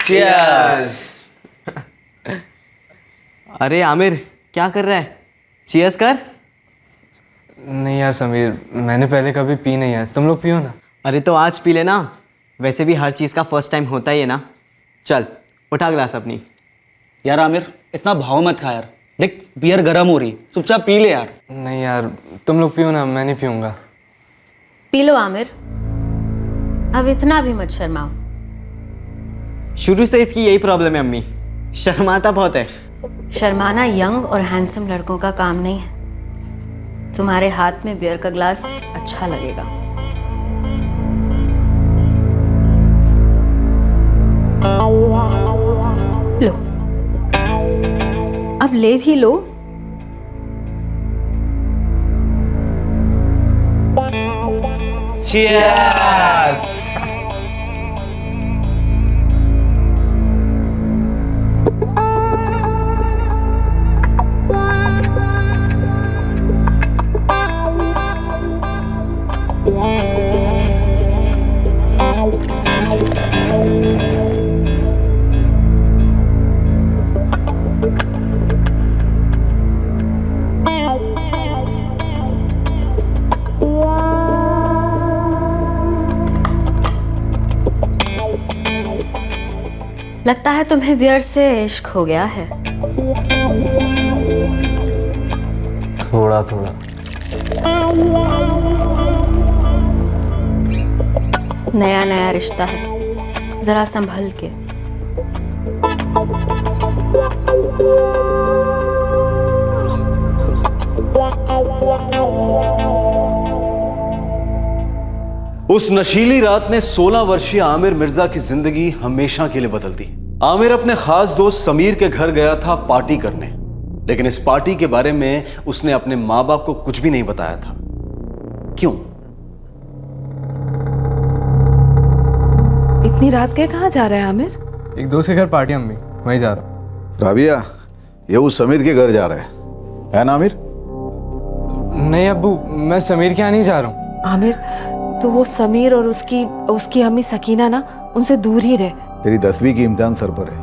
Cheers. अरे आमिर क्या कर रहा है? चीयर्स कर। नहीं यार समीर, मैंने पहले कभी पी नहीं है, तुम लोग पियो ना। अरे तो आज पी लेना, वैसे भी हर चीज़ का फर्स्ट टाइम होता ही है ना। चल उठा गिलास अपनी। यार आमिर इतना भाव मत खा यार, देख बियर गर्म हो रही, चुपचाप पी ले यार। नहीं यार तुम लोग पियो ना, मैं नहीं पीऊँगा। पी लो आमिर, अब इतना भी मत शर्माओ। शुरू से इसकी यही प्रॉब्लम है अम्मी, शर्माता बहुत है। शर्माना यंग और हैंडसम लड़कों का काम नहीं है। तुम्हारे हाथ में बियर का ग्लास अच्छा लगेगा। लो, अब ले भी लो। चीयर्स। लगता है तुम्हें बियर से इश्क हो गया है। थोड़ा थोड़ा। नया नया रिश्ता है, जरा संभल के। उस नशीली रात ने 16 वर्षीय आमिर मिर्जा की जिंदगी हमेशा के लिए बदल दी। आमिर अपने खास दोस्त समीर के घर गया था पार्टी करने, लेकिन इस पार्टी के बारे में उसने अपने मां बाप को कुछ भी नहीं बताया था। क्यों? इतनी रात के कहाँ जा रहा है आमिर? एक दोस्त के घर पार्टी अम्मी, वहीं जा रहा हूँ। राबिया, ये उस समीर के घर जा रहा है ना आमिर? नहीं अब्बू, मैं समीर के यहाँ नहीं जा रहा हूँ। आमिर तो वो समीर और उसकी अम्मी सकीना ना, उनसे दूर ही रहे। तेरी 10वीं की इम्तिहान सर पर है,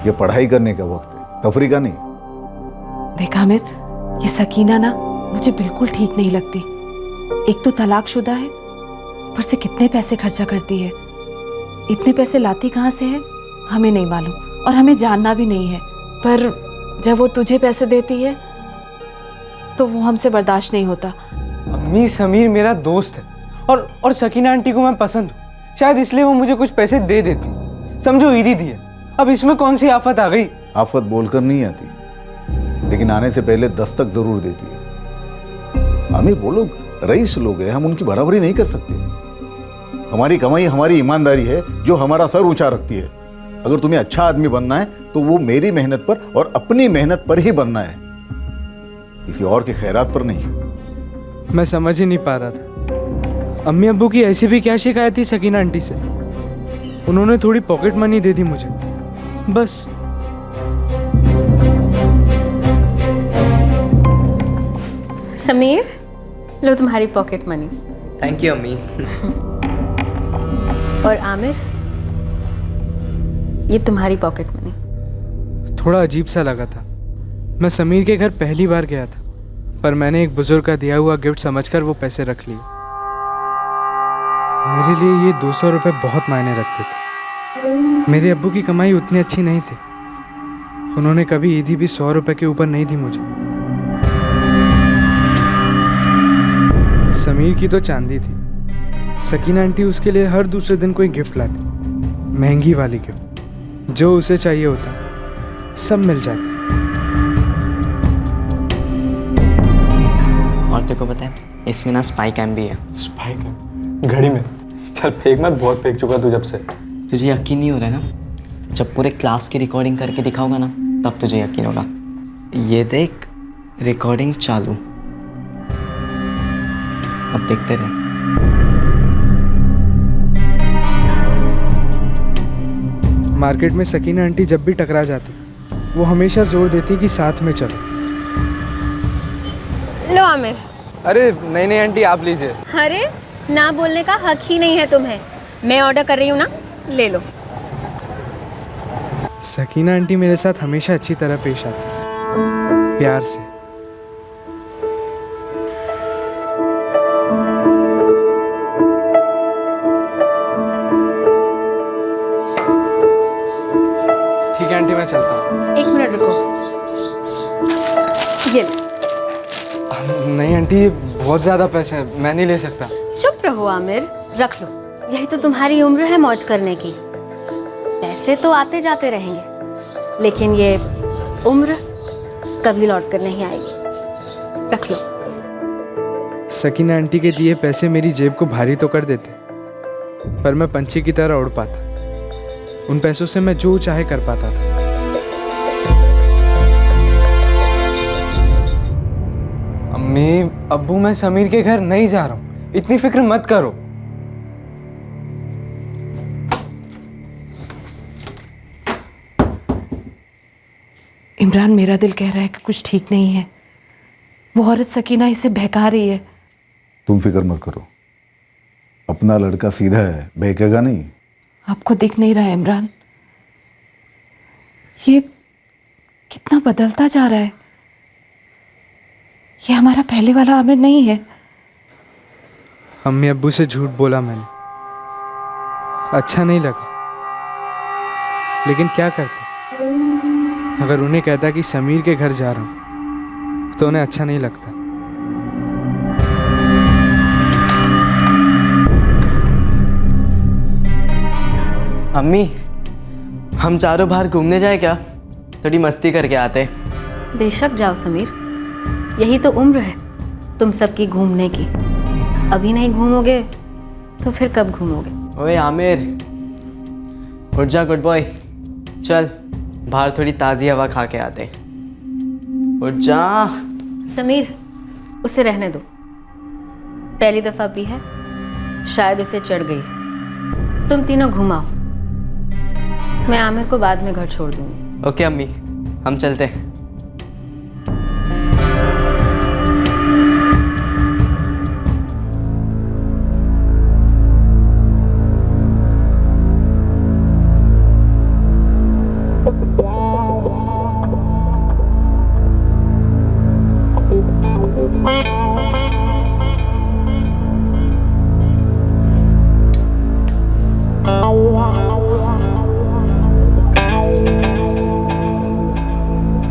ये पढ़ाई करने का वक्त है, तफरी का नहीं। देख आमिर, ये सकीना ना मुझे बिल्कुल ठीक नहीं लगती। एक तो तलाकशुदा है, पर से कितने पैसे खर्चा करती है। इतने पैसे लाती कहाँ से है हमें नहीं मालूम, और हमें जानना भी नहीं है। पर जब वो तुझे पैसे देती है तो वो हमसे बर्दाश्त नहीं होता। अम्मी समीर मेरा दोस्त है, और सकीना आंटी को मैं पसंद हूँ, शायद इसलिए वो मुझे कुछ पैसे दे देती। समझो ईदी दी है, अब इसमें कौन सी आफत आ गई? आफत बोलकर नहीं आती, लेकिन आने से पहले दस्तक जरूर देती है। आमिर वो लोग रईस लोग हैं, हम उनकी बराबरी नहीं कर सकते। हमारी कमाई हमारी ईमानदारी है जो हमारा सर ऊंचा रखती है। अगर तुम्हें अच्छा आदमी बनना है तो वो मेरी मेहनत पर और अपनी मेहनत पर ही बनना है, किसी और के खैरात पर नहीं। मैं समझ ही नहीं पा रहा था। अम्मी अब्बू की ऐसी भी क्या शिकायत थी सकीना आंटी से? उन्होंने थोड़ी पॉकेट मनी दे दी मुझे, बस। समीर, लो तुम्हारी पॉकेट मनी। थैंक यू अम्मी। और आमिर, ये तुम्हारी पॉकेट मनी। थोड़ा अजीब सा लगा था। मैं समीर के घर पहली बार गया था, पर मैंने एक बुजुर्ग का दिया हुआ गिफ्ट समझकर वो पैसे रख लिए। मेरे लिए ये 200 रुपये बहुत मायने रखते थे। मेरे अब्बू की कमाई उतनी अच्छी नहीं थी, उन्होंने कभी ईदी भी 100 रुपये के ऊपर नहीं दी मुझे। समीर की तो चांदी थी, सकीना आंटी उसके लिए हर दूसरे दिन कोई गिफ्ट लाती, महंगी वाली गिफ्ट। जो उसे चाहिए होता सब मिल जाता। और तेरे को पता है इसमें ना स्पाई कैम भी है। स्पाई कैम घड़ी में? चल फेंक मत, बहुत फेंक चुका तू जब से। तुझे यकीन नहीं हो रहा है ना? जब पूरे क्लास की रिकॉर्डिंग करके दिखाऊंगा ना, तब तुझे यकीन होगा। ये देख, रिकॉर्डिंग चालू। अब देखते रहे। मार्केट में सकीना आंटी जब भी टकरा जाती, वो हमेशा जोर देती कि साथ में चलो। लो आमिर। अरे नहीं नहीं आंटी, आप लीजिए। अरे ना बोलने का हक ही नहीं है तुम्हें। मैं ऑर्डर कर रही हूँ ना, ले लो। सकीना आंटी मेरे साथ हमेशा अच्छी तरह पेश आती है, प्यार से। ठीक है आंटी, मैं चलता हूँ। 1 मिनट रुको, ये लो। नहीं आंटी, ये बहुत ज़्यादा पैसे हैं, मैं नहीं ले सकता। चुप रहो आमिर, रख लो। यही तो तुम्हारी उम्र है मौज करने की। पैसे तो आते जाते रहेंगे, लेकिन ये उम्र कभी लौट कर नहीं आएगी। रख लो। सकीना आंटी के दिए पैसे मेरी जेब को भारी तो कर देते, पर मैं पंछी की तरह उड़ पाता। उन पैसों से मैं जो चाहे कर पाता था। अम्मी, अब्बू, मैं समीर के घर नहीं जा रहा हूँ, इतनी फिक्र मत करो। इमरान, मेरा दिल कह रहा है कि कुछ ठीक नहीं है। वो औरत सकीना इसे बहका रही है। तुम फिक्र मत करो, अपना लड़का सीधा है, बहकेगा नहीं। आपको दिख नहीं रहा है इमरान, ये कितना बदलता जा रहा है। ये हमारा पहले वाला आमिर नहीं है। अम्मी अब्बू से झूठ बोला मैंने, अच्छा नहीं लगा, लेकिन क्या करते। अगर उन्हें कहता कि समीर के घर जा रहा हूँ तो उन्हें अच्छा नहीं लगता। अम्मी, हम चारों बाहर घूमने जाए क्या? थोड़ी मस्ती करके आते। बेशक जाओ समीर, यही तो उम्र है तुम सबकी घूमने की। अभी नहीं घूमोगे तो फिर कब घूमोगे? ओए आमिर, उठ जा गुड बॉय, चल बाहर थोड़ी ताज़ी हवा खा के आते। उठ जा। समीर, उसे रहने दो। पहली दफ़ा भी है, शायद उसे चढ़ गई है। तुम तीनों घुमाओ, मैं आमिर को बाद में घर छोड़ दूंगी। ओके अम्मी, हम चलते हैं।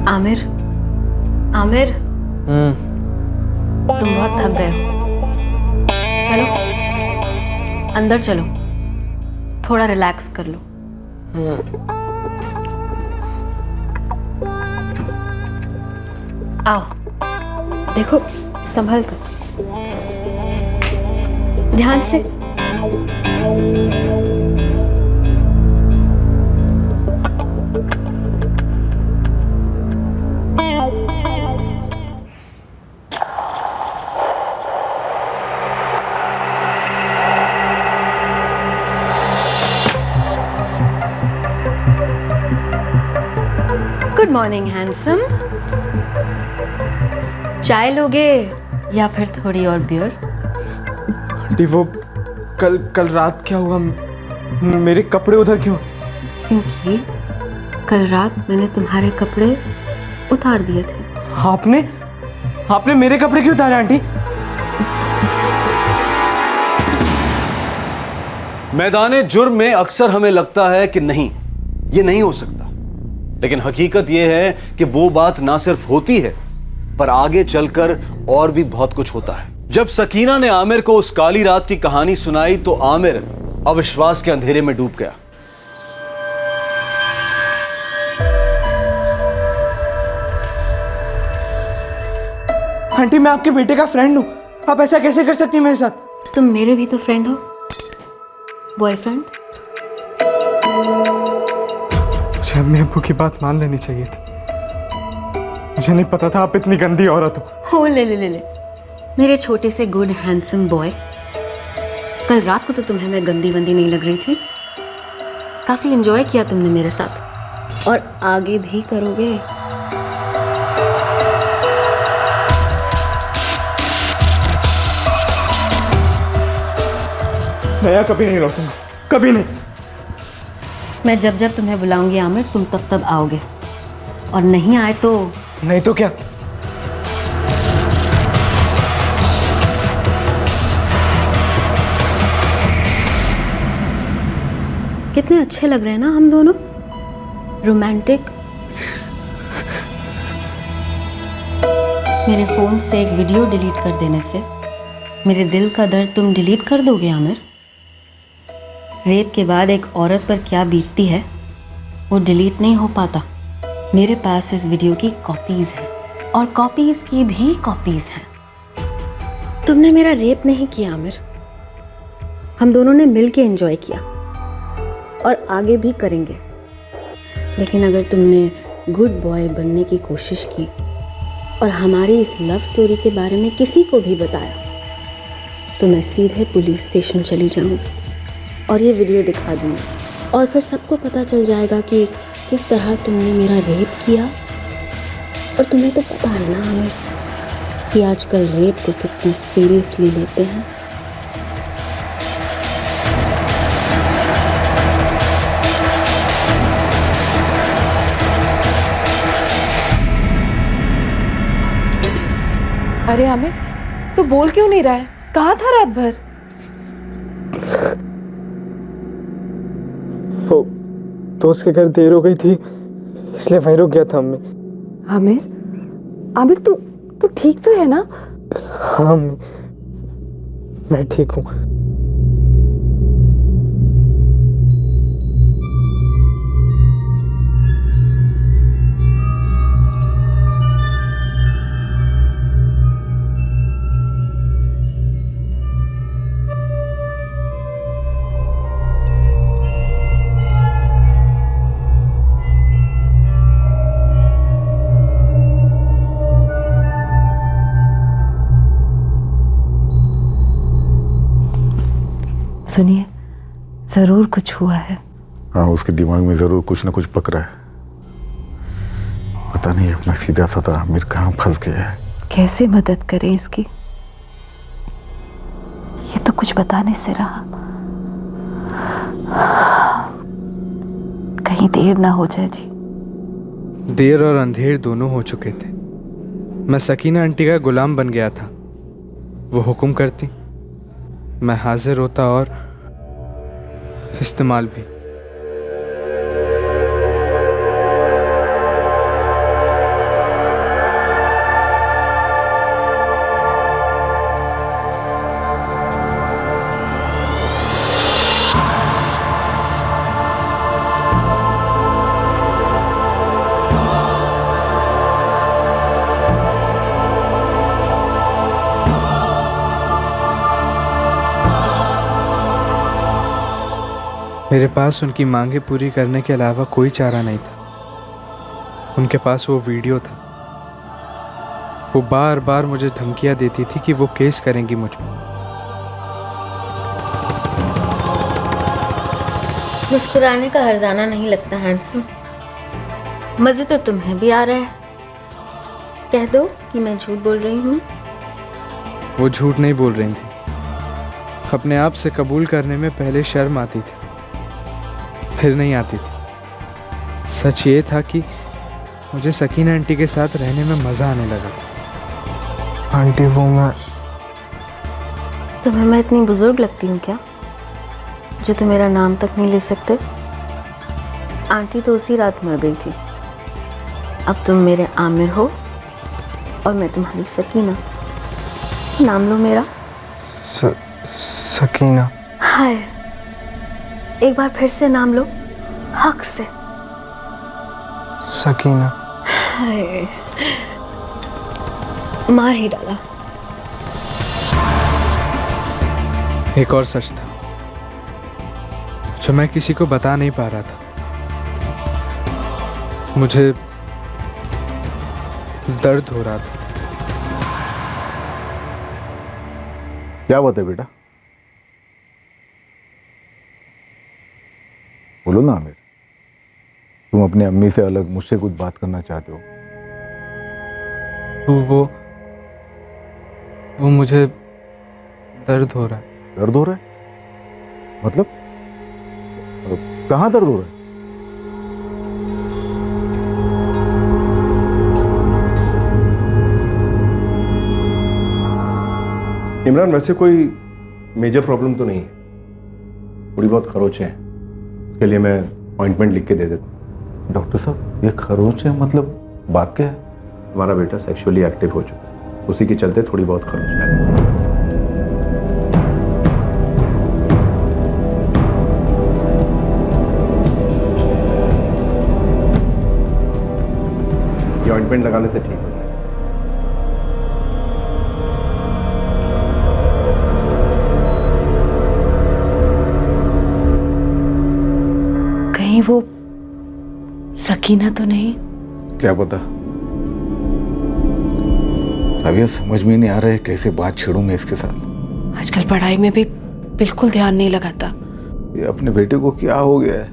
आमिर, आमिर, तुम बहुत थक गए हो। चलो अंदर चलो, थोड़ा रिलैक्स कर लो। आओ, देखो संभल कर, ध्यान से। Good morning handsome. चाय लोगे या फिर थोड़ी और बियर? आंटी, वो कल रात क्या हुआ? मेरे कपड़े उधर क्यों? क्योंकि कल रात मैंने तुम्हारे कपड़े उतार दिए थे। आपने मेरे कपड़े क्यों उतारे आंटी? मैदाने जुर्म में अक्सर हमें लगता है कि नहीं, ये नहीं हो सकता, लेकिन हकीकत यह है कि वो बात ना सिर्फ होती है, पर आगे चलकर और भी बहुत कुछ होता है। जब सकीना ने आमिर को उस काली रात की कहानी सुनाई तो आमिर अविश्वास के अंधेरे में डूब गया। आंटी, मैं आपके बेटे का फ्रेंड हूँ, आप ऐसा कैसे कर सकती हैं मेरे साथ? तुम मेरे भी तो फ्रेंड हो, बॉयफ्रेंड। मुझे अम्मी अब्बू की बात मान लेनी चाहिए थी। मुझे नहीं पता था आप इतनी गंदी औरत हो। ले ले ले ले, मेरे छोटे से गुड हैंडसम बॉय। कल रात को तो तुम्हें मैं गंदी वंदी नहीं लग रही थी। काफी एंजॉय किया तुमने मेरे साथ, और आगे भी करोगे। मैं कभी नहीं लौटूंगा, कभी नहीं। मैं जब जब तुम्हें बुलाऊंगी आमिर, तुम तब तब आओगे, और नहीं आए तो नहीं तो क्या? कितने अच्छे लग रहे हैं ना हम दोनों, रोमांटिक। मेरे फोन से एक वीडियो डिलीट कर देने से मेरे दिल का दर्द तुम डिलीट कर दोगे आमिर? रेप के बाद एक औरत पर क्या बीतती है वो डिलीट नहीं हो पाता। मेरे पास इस वीडियो की कॉपीज हैं, और कॉपीज की भी कॉपीज हैं। तुमने मेरा रेप नहीं किया आमिर, हम दोनों ने मिल के एंजॉय किया और आगे भी करेंगे। लेकिन अगर तुमने गुड बॉय बनने की कोशिश की और हमारी इस लव स्टोरी के बारे में किसी को भी बताया तो मैं सीधे पुलिस स्टेशन चली जाऊंगी और ये वीडियो दिखा दूंगी, और फिर सबको पता चल जाएगा कि किस तरह तुमने मेरा रेप किया। और तुम्हें तो पता है ना हमें कि आजकल रेप को कितना सीरियसली लेते हैं। अरे आमिर, तू बोल क्यों नहीं रहा है? कहाँ था रात भर? वो दोस्त के घर देर हो गई थी, इसलिए वहीं रुक गया था अम्मी। आमिर, आमिर तू तू ठीक तो है ना? हाँ अम्मी, मैं ठीक हूँ। सुनिए, जरूर कुछ हुआ है। हाँ, उसके दिमाग में जरूर कुछ ना कुछ पक रहा है। पता नहीं अपना सीधा साधा आमिर कहाँ फंस गया है। कैसे मदद करें इसकी? ये तो कुछ बताने से रहा। कहीं देर ना हो जाए जी। देर और अंधेर दोनों हो चुके थे। मैं सकीना आंटी का गुलाम बन गया था। वो हुक्म करती, मैं हाजिर होता और इस्तेमाल भी। मेरे पास उनकी मांगे पूरी करने के अलावा कोई चारा नहीं था। उनके पास वो वीडियो था। वो बार बार मुझे धमकियां देती थी कि वो केस करेंगी मुझ पर। मुस्कुराने का हर्जाना नहीं लगता हैंडसम। मजे तो तुम्हें भी आ रहा है। कह दो कि मैं झूठ बोल रही हूँ। वो झूठ नहीं बोल रही थी। अपने आप से कबूल करने में पहले शर्म आती थी, फिर नहीं आती थी। सच ये था कि मुझे सकीना आंटी के साथ रहने में मज़ा आने लगा। आंटी वो मैं तुम्हें मैं इतनी बुजुर्ग लगती हूँ क्या, जो तुम मेरा नाम तक नहीं ले सकते? आंटी तो उसी रात मर गई थी। अब तुम मेरे आमिर हो और मैं तुम्हारी सकीना। नाम लो मेरा। सकीना। हाय, एक बार फिर से नाम लो, हक से। सकीना। हाय, मार ही डाला। एक और सच था जो मैं किसी को बता नहीं पा रहा था। मुझे दर्द हो रहा था। क्या बात है बेटा? बोलो ना आमिर, तुम अपने अम्मी से अलग मुझसे कुछ बात करना चाहते हो? तो वो मुझे दर्द हो रहा है। दर्द हो रहा है? मतलब कहाँ दर्द हो रहा है? इमरान, वैसे कोई मेजर प्रॉब्लम तो नहीं है, थोड़ी बहुत खरोचें हैं, उसके लिए मैं अपॉइंटमेंट लिख के दे देता हूँ। डॉक्टर साहब, ये खरोच है मतलब बात क्या है? हमारा बेटा सेक्सुअली एक्टिव हो चुका है, उसी के चलते थोड़ी बहुत खरोचें हैं। ये ऑइंटमेंट लगाने से ठीक हो जाएगा। कहीं वो सकीना तो नहीं? क्या पता। अभी समझ में नहीं आ रहा है कैसे बात छेड़ूं मैं इसके साथ। आजकल पढ़ाई में भी बिल्कुल ध्यान नहीं लगाता। ये अपने बेटे को क्या हो गया है?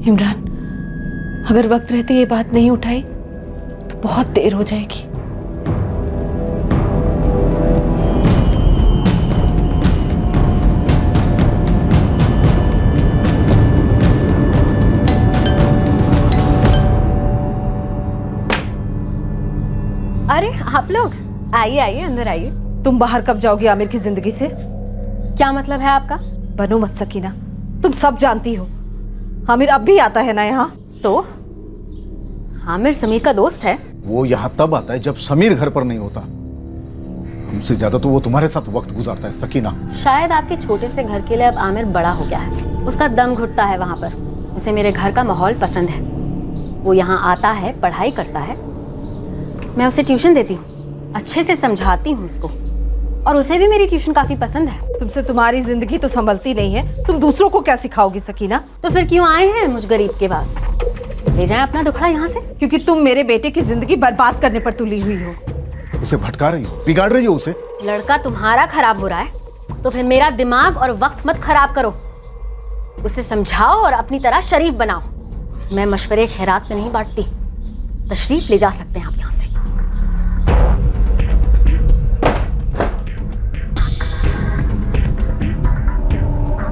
इमरान, अगर वक्त रहते ये बात नहीं उठाई तो बहुत देर हो जाएगी। अरे आप लोग आइए आइए, अंदर आइए। तुम बाहर कब जाओगी आमिर की जिंदगी से? क्या मतलब है आपका? बनो मत सकीना, तुम सब जानती हो। आमिर अब भी आता है ना यहाँ? तो आमिर समीर का दोस्त है। वो यहाँ तब आता है जब समीर घर पर नहीं होता। हमसे ज्यादा तो वो तुम्हारे साथ वक्त गुजारता है सकीना। शायद आपके छोटे से घर के लिए अब आमिर बड़ा हो गया है, उसका दम घुटता है वहाँ पर। उसे मेरे घर का माहौल पसंद है, वो यहाँ आता है, पढ़ाई करता है, मैं उसे ट्यूशन देती हूँ, अच्छे से समझाती हूँ उसको, और उसे भी मेरी ट्यूशन काफी पसंद है। तुमसे तुम्हारी जिंदगी तो संभलती नहीं है, तुम दूसरों को क्या सिखाओगी सकीना? तो फिर क्यों आए हैं मुझ गरीब के पास? ले जाएं अपना दुखड़ा यहाँ से। क्योंकि तुम मेरे बेटे की जिंदगी बर्बाद करने पर तुली हुई हो। उसे भटका रही हो, बिगाड़ रही हो उसे। लड़का तुम्हारा खराब हो रहा है तो फिर मेरा दिमाग और वक्त मत खराब करो। उसे समझाओ और अपनी तरह शरीफ बनाओ। मैं मशवरे खैरात में नहीं बांटती। तशरीफ ले जा सकते हैं आप यहाँ से।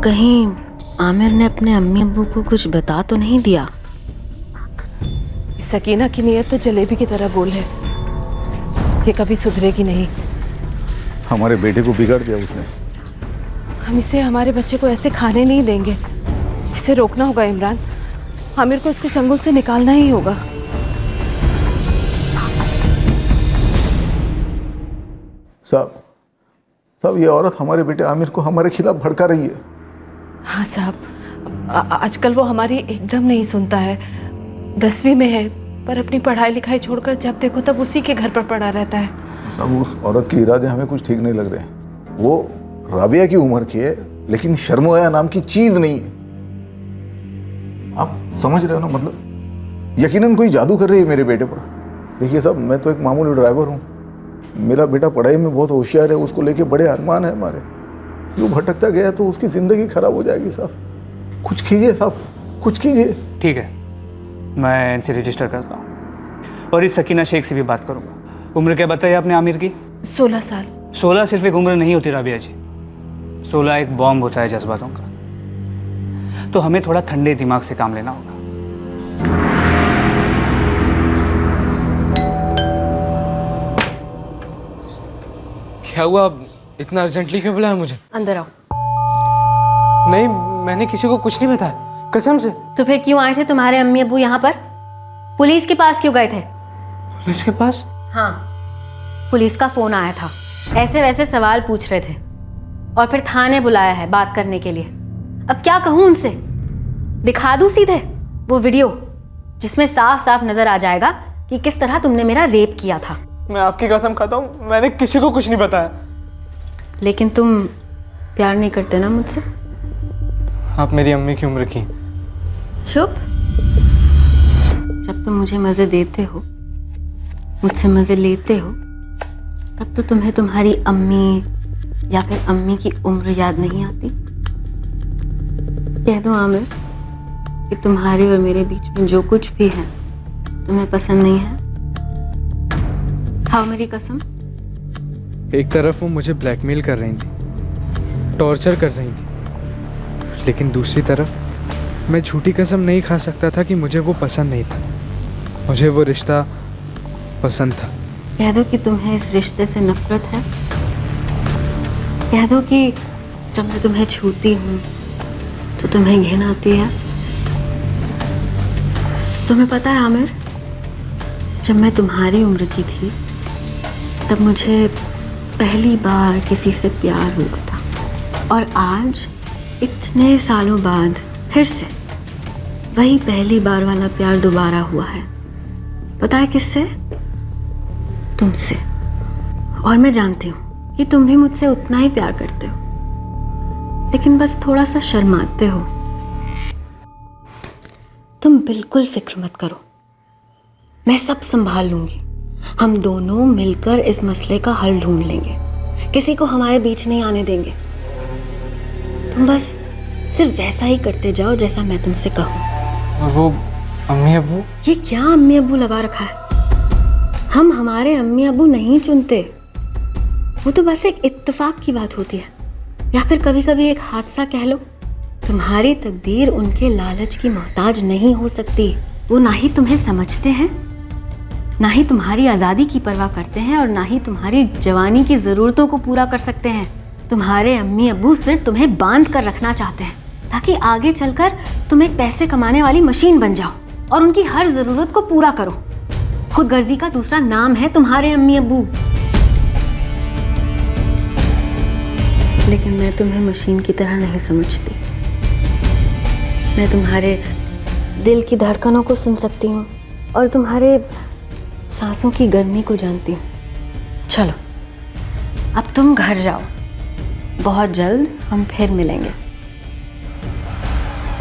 कहीं आमिर ने अपने अम्मी अब्बू को कुछ बता तो नहीं दिया? सकीना की नीयत तो जलेबी की तरह गोल है, ये कभी सुधरेगी नहीं। हमारे बेटे को बिगाड़ दिया उसने। हम इसे हमारे बच्चे को ऐसे खाने नहीं देंगे। इसे रोकना होगा इमरान। आमिर को इसके चंगुल से निकालना ही होगा। साहब, ये औरत हमारे बेटे आमिर को हमारे खिलाफ भड़का रही है। हाँ साहब, आजकल वो हमारी एकदम नहीं सुनता है। 10वीं में है, पर अपनी पढ़ाई लिखाई छोड़कर जब देखो तब उसी के घर पर पड़ा रहता है। साहब, उस औरत के इरादे हमें कुछ ठीक नहीं लग रहे। वो राबिया की उम्र की है, लेकिन शर्मोया नाम की चीज नहीं है। आप समझ रहे हो ना? मतलब यकीनन कोई जादू कर रही है मेरे बेटे पर। देखिए साहब, मैं तो एक मामूली ड्राइवर हूँ। मेरा बेटा पढ़ाई में बहुत होशियार है, उसको लेके बड़े अरमान है हमारे। वो भटकता गया तो उसकी ज़िंदगी खराब हो जाएगी साहब। कुछ कीजिए साहब, कुछ कीजिए। ठीक है, मैं इनसे रजिस्टर करता हूँ और इस सकीना शेख से भी बात करूँगा। उम्र क्या बताइए आपने आमिर की? 16 साल। 16 सिर्फ एक उम्र नहीं होती राबिया जी, 16 एक बॉम्ब होता है जज्बातों का। तो हमें थोड़ा ठंडे दिमाग से काम लेना होगा। क्या हुआ? इतना अर्जेंटली क्यों बुलाया मुझे? अंदर आओ। नहीं, मैंने किसी को कुछ नहीं बताया, कसम से। तो फिर क्यों आए थे तुम्हारे अम्मी अब्बू यहाँ पर? पुलिस के पास क्यों गए थे? पुलिस के पास? हाँ, पुलिस का फोन आया था, ऐसे वैसे सवाल पूछ रहे थे और फिर थाने बुलाया है बात करने के लिए। अब क्या कहूँ उनसे? दिखा दूँ सीधे वो वीडियो जिसमें साफ साफ नजर आ जाएगा कि किस तरह तुमने मेरा रेप किया था। मैं आपकी कसम खाता हूँ, मैंने किसी को कुछ नहीं बताया। लेकिन तुम प्यार नहीं करते ना मुझसे? आप मेरी अम्मी की उम्र की। चुप। जब तुम मुझे मजे देते हो, मुझसे मजे लेते हो, तब तो तुम्हें तुम्हारी अम्मी या फिर अम्मी की उम्र याद नहीं आती। कह दो आमिर कि तुम्हारे और मेरे बीच में जो कुछ भी है तुम्हें पसंद नहीं है। खाओ मेरी कसम। एक तरफ वो मुझे ब्लैकमेल कर रही थी, टॉर्चर कर रही थी, लेकिन दूसरी तरफ मैं झूठी कसम नहीं खा सकता था कि मुझे वो पसंद नहीं था। मुझे वो रिश्ता पसंद था। कह दो कि तुम्हें इस रिश्ते से नफरत है। कह दो कि जब मैं तुम्हें छूती हूँ तो तुम्हें घिन आती है। तुम्हें पता है आमिर, जब मैं तुम्हारी उम्र की थी तब मुझे पहली बार किसी से प्यार हुआ था, और आज इतने सालों बाद फिर से वही पहली बार वाला प्यार दोबारा हुआ है। पता है किससे? तुमसे। और मैं जानती हूँ कि तुम भी मुझसे उतना ही प्यार करते हो, लेकिन बस थोड़ा सा शर्माते हो। तुम बिल्कुल फिक्र मत करो, मैं सब संभाल लूंगी। हम दोनों मिलकर इस मसले का हल ढूंढ लेंगे, किसी को हमारे बीच नहीं आने देंगे। तुम बस सिर्फ वैसा ही करते जाओ जैसा मैं तुमसे कहूँ। और वो अम्मी अब्बू? ये क्या अम्मी अब्बू लगा रखा है? हम हमारे अम्मी अब्बू नहीं चुनते, वो तो बस एक इत्तेफाक की बात होती है, या फिर कभी कभी एक हादसा कह लो। तुम्हारी तकदीर उनके लालच की मोहताज नहीं हो सकती। वो ना ही तुम्हें समझते हैं, ना ही तुम्हारी आज़ादी की परवाह करते हैं, और ना ही तुम्हारी जवानी की ज़रूरतों को पूरा कर सकते हैं। तुम्हारे अम्मी अब्बू सिर्फ तुम्हें बांध कर रखना चाहते हैं ताकि आगे चलकर तुम एक पैसे कमाने वाली मशीन बन जाओ और उनकी हर ज़रूरत को पूरा करो। खुदगर्जी का दूसरा नाम है तुम्हारे अम्मी अब्बू। लेकिन मैं तुम्हें मशीन की तरह नहीं समझती। मैं तुम्हारे दिल की धड़कनों को सुन सकती हूँ और तुम्हारे सांसों की गर्मी को जानती हूँ। चलो अब तुम घर जाओ, बहुत जल्द हम फिर मिलेंगे।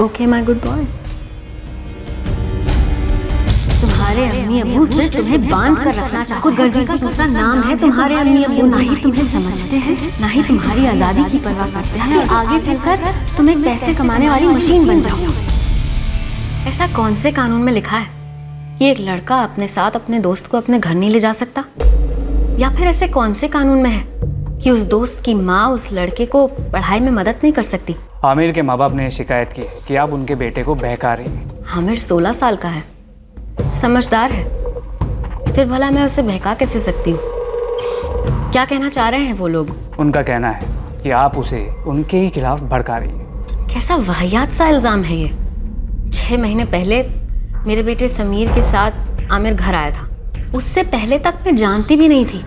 Okay my good boy. तुम्हारे अम्मी अब्बू सिर्फ तुम्हें बांध कर रखना चाहते हैं। खुदगर्जी का दूसरा नाम है तुम्हारे अम्मी अब्बू। ना ही तुम्हें समझते हैं, ना ही तुम्हारी आज़ादी की परवाह करते हैं कि आगे चलकर तुम एक पैसे कमाने वाली मशीन बन जाओ। ऐसा कौन से कानून में लिखा है कि एक लड़का अपने साथ अपने दोस्त को अपने घर नहीं ले जा सकता? या फिर ऐसे कौन से कानून में है कि उस दोस्त की माँ उस लड़के को पढ़ाई में मदद नहीं कर सकती? आमिर के माँ बाप ने शिकायत की कि आप उनके बेटे को बहका रही हैं। आमिर 16 साल का है, समझदार है, फिर भला मैं उसे बहका कैसे सकती हूँ? क्या कहना चाह रहे हैं वो लोग? उनका कहना है कि आप उसे उनके ही खिलाफ भड़का रही हैं। कैसा वाहियात सा इल्ज़ाम है ये। 6 महीने पहले मेरे बेटे समीर के साथ आमिर घर आया था। उससे पहले तक मैं जानती भी नहीं थी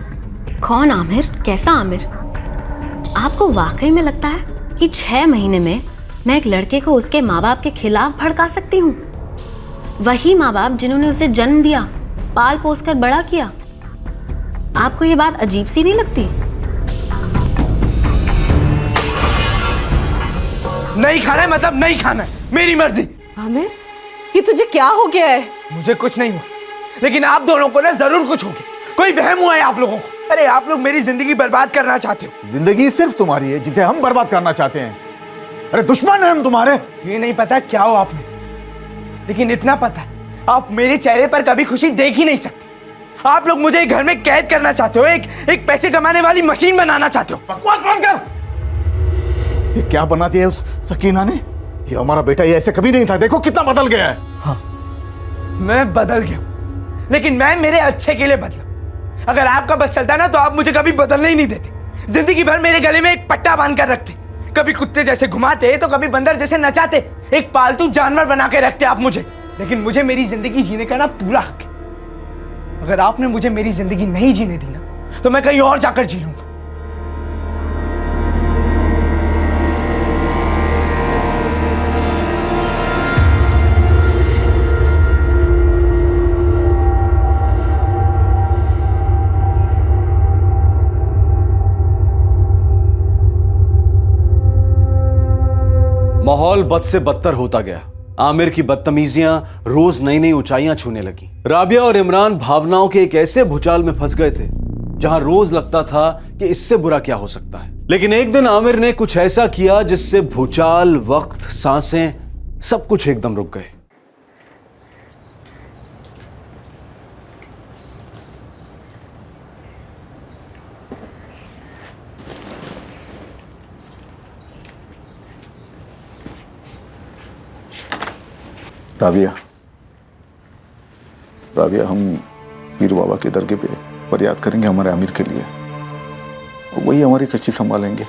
कौन आमिर, कैसा आमिर। आपको वाकई में लगता है कि 6 महीने में मैं एक लड़के को उसके माँ बाप के खिलाफ भड़का सकती हूँ? वही माँ बाप जिन्होंने उसे जन्म दिया, पाल पोस कर बड़ा किया। आपको ये बात अजीब सी नहीं लगती? नहीं खाना है मतलब नहीं खाना है, मेरी मर्जी। आमिर, ये तुझे क्या हो गया है? मुझे कुछ नहीं हुआ, लेकिन आप दोनों को ना जरूर कुछ हो गया। कोई वहम हुआ है आप लोगों को। अरे आप लोग मेरी जिंदगी बर्बाद करना चाहते हो। जिंदगी सिर्फ तुम्हारी है जिसे हम बर्बाद करना चाहते हैं। अरे दुश्मन है हम तुम्हारे। ये नहीं पता क्या हो आप मेरे, लेकिन इतना पता है आप मेरे चेहरे पर कभी खुशी देख ही नहीं सकते। आप लोग मुझे घर में कैद करना चाहते हो, एक पैसे कमाने वाली मशीन बनाना चाहते हो। बकवास बंद कर। ये क्या बना दिया उस सकीना ने? ये हमारा बेटा ये ऐसे कभी नहीं था, देखो कितना बदल गया है। हाँ, मैं बदल गया, लेकिन मैं मेरे अच्छे के लिए बदला। अगर आपका बस चलता ना तो आप मुझे कभी बदलने ही नहीं देते। जिंदगी भर मेरे गले में एक पट्टा बांध कर रखते, कभी कुत्ते जैसे घुमाते तो कभी बंदर जैसे नचाते, एक पालतू जानवर बना के रखते आप मुझे। लेकिन मुझे मेरी जिंदगी जीने का ना पूरा हक है। अगर आपने मुझे मेरी जिंदगी नहीं जीने दी ना तो मैं कहीं और जाकर जी लूंगा। माहौल बद से बदतर होता गया। आमिर की बदतमीजियां रोज नई नई ऊंचाइयां छूने लगी। राबिया और इमरान भावनाओं के एक ऐसे भूचाल में फंस गए थे जहां रोज लगता था कि इससे बुरा क्या हो सकता है। लेकिन एक दिन आमिर ने कुछ ऐसा किया जिससे भूचाल, वक्त, सांसें, सब कुछ एकदम रुक गए। राबिया, राबिया, हम पीर बाबा के दरगाह पे फरियाद करेंगे हमारे आमिर के लिए, और वही हमारी कच्ची संभालेंगे।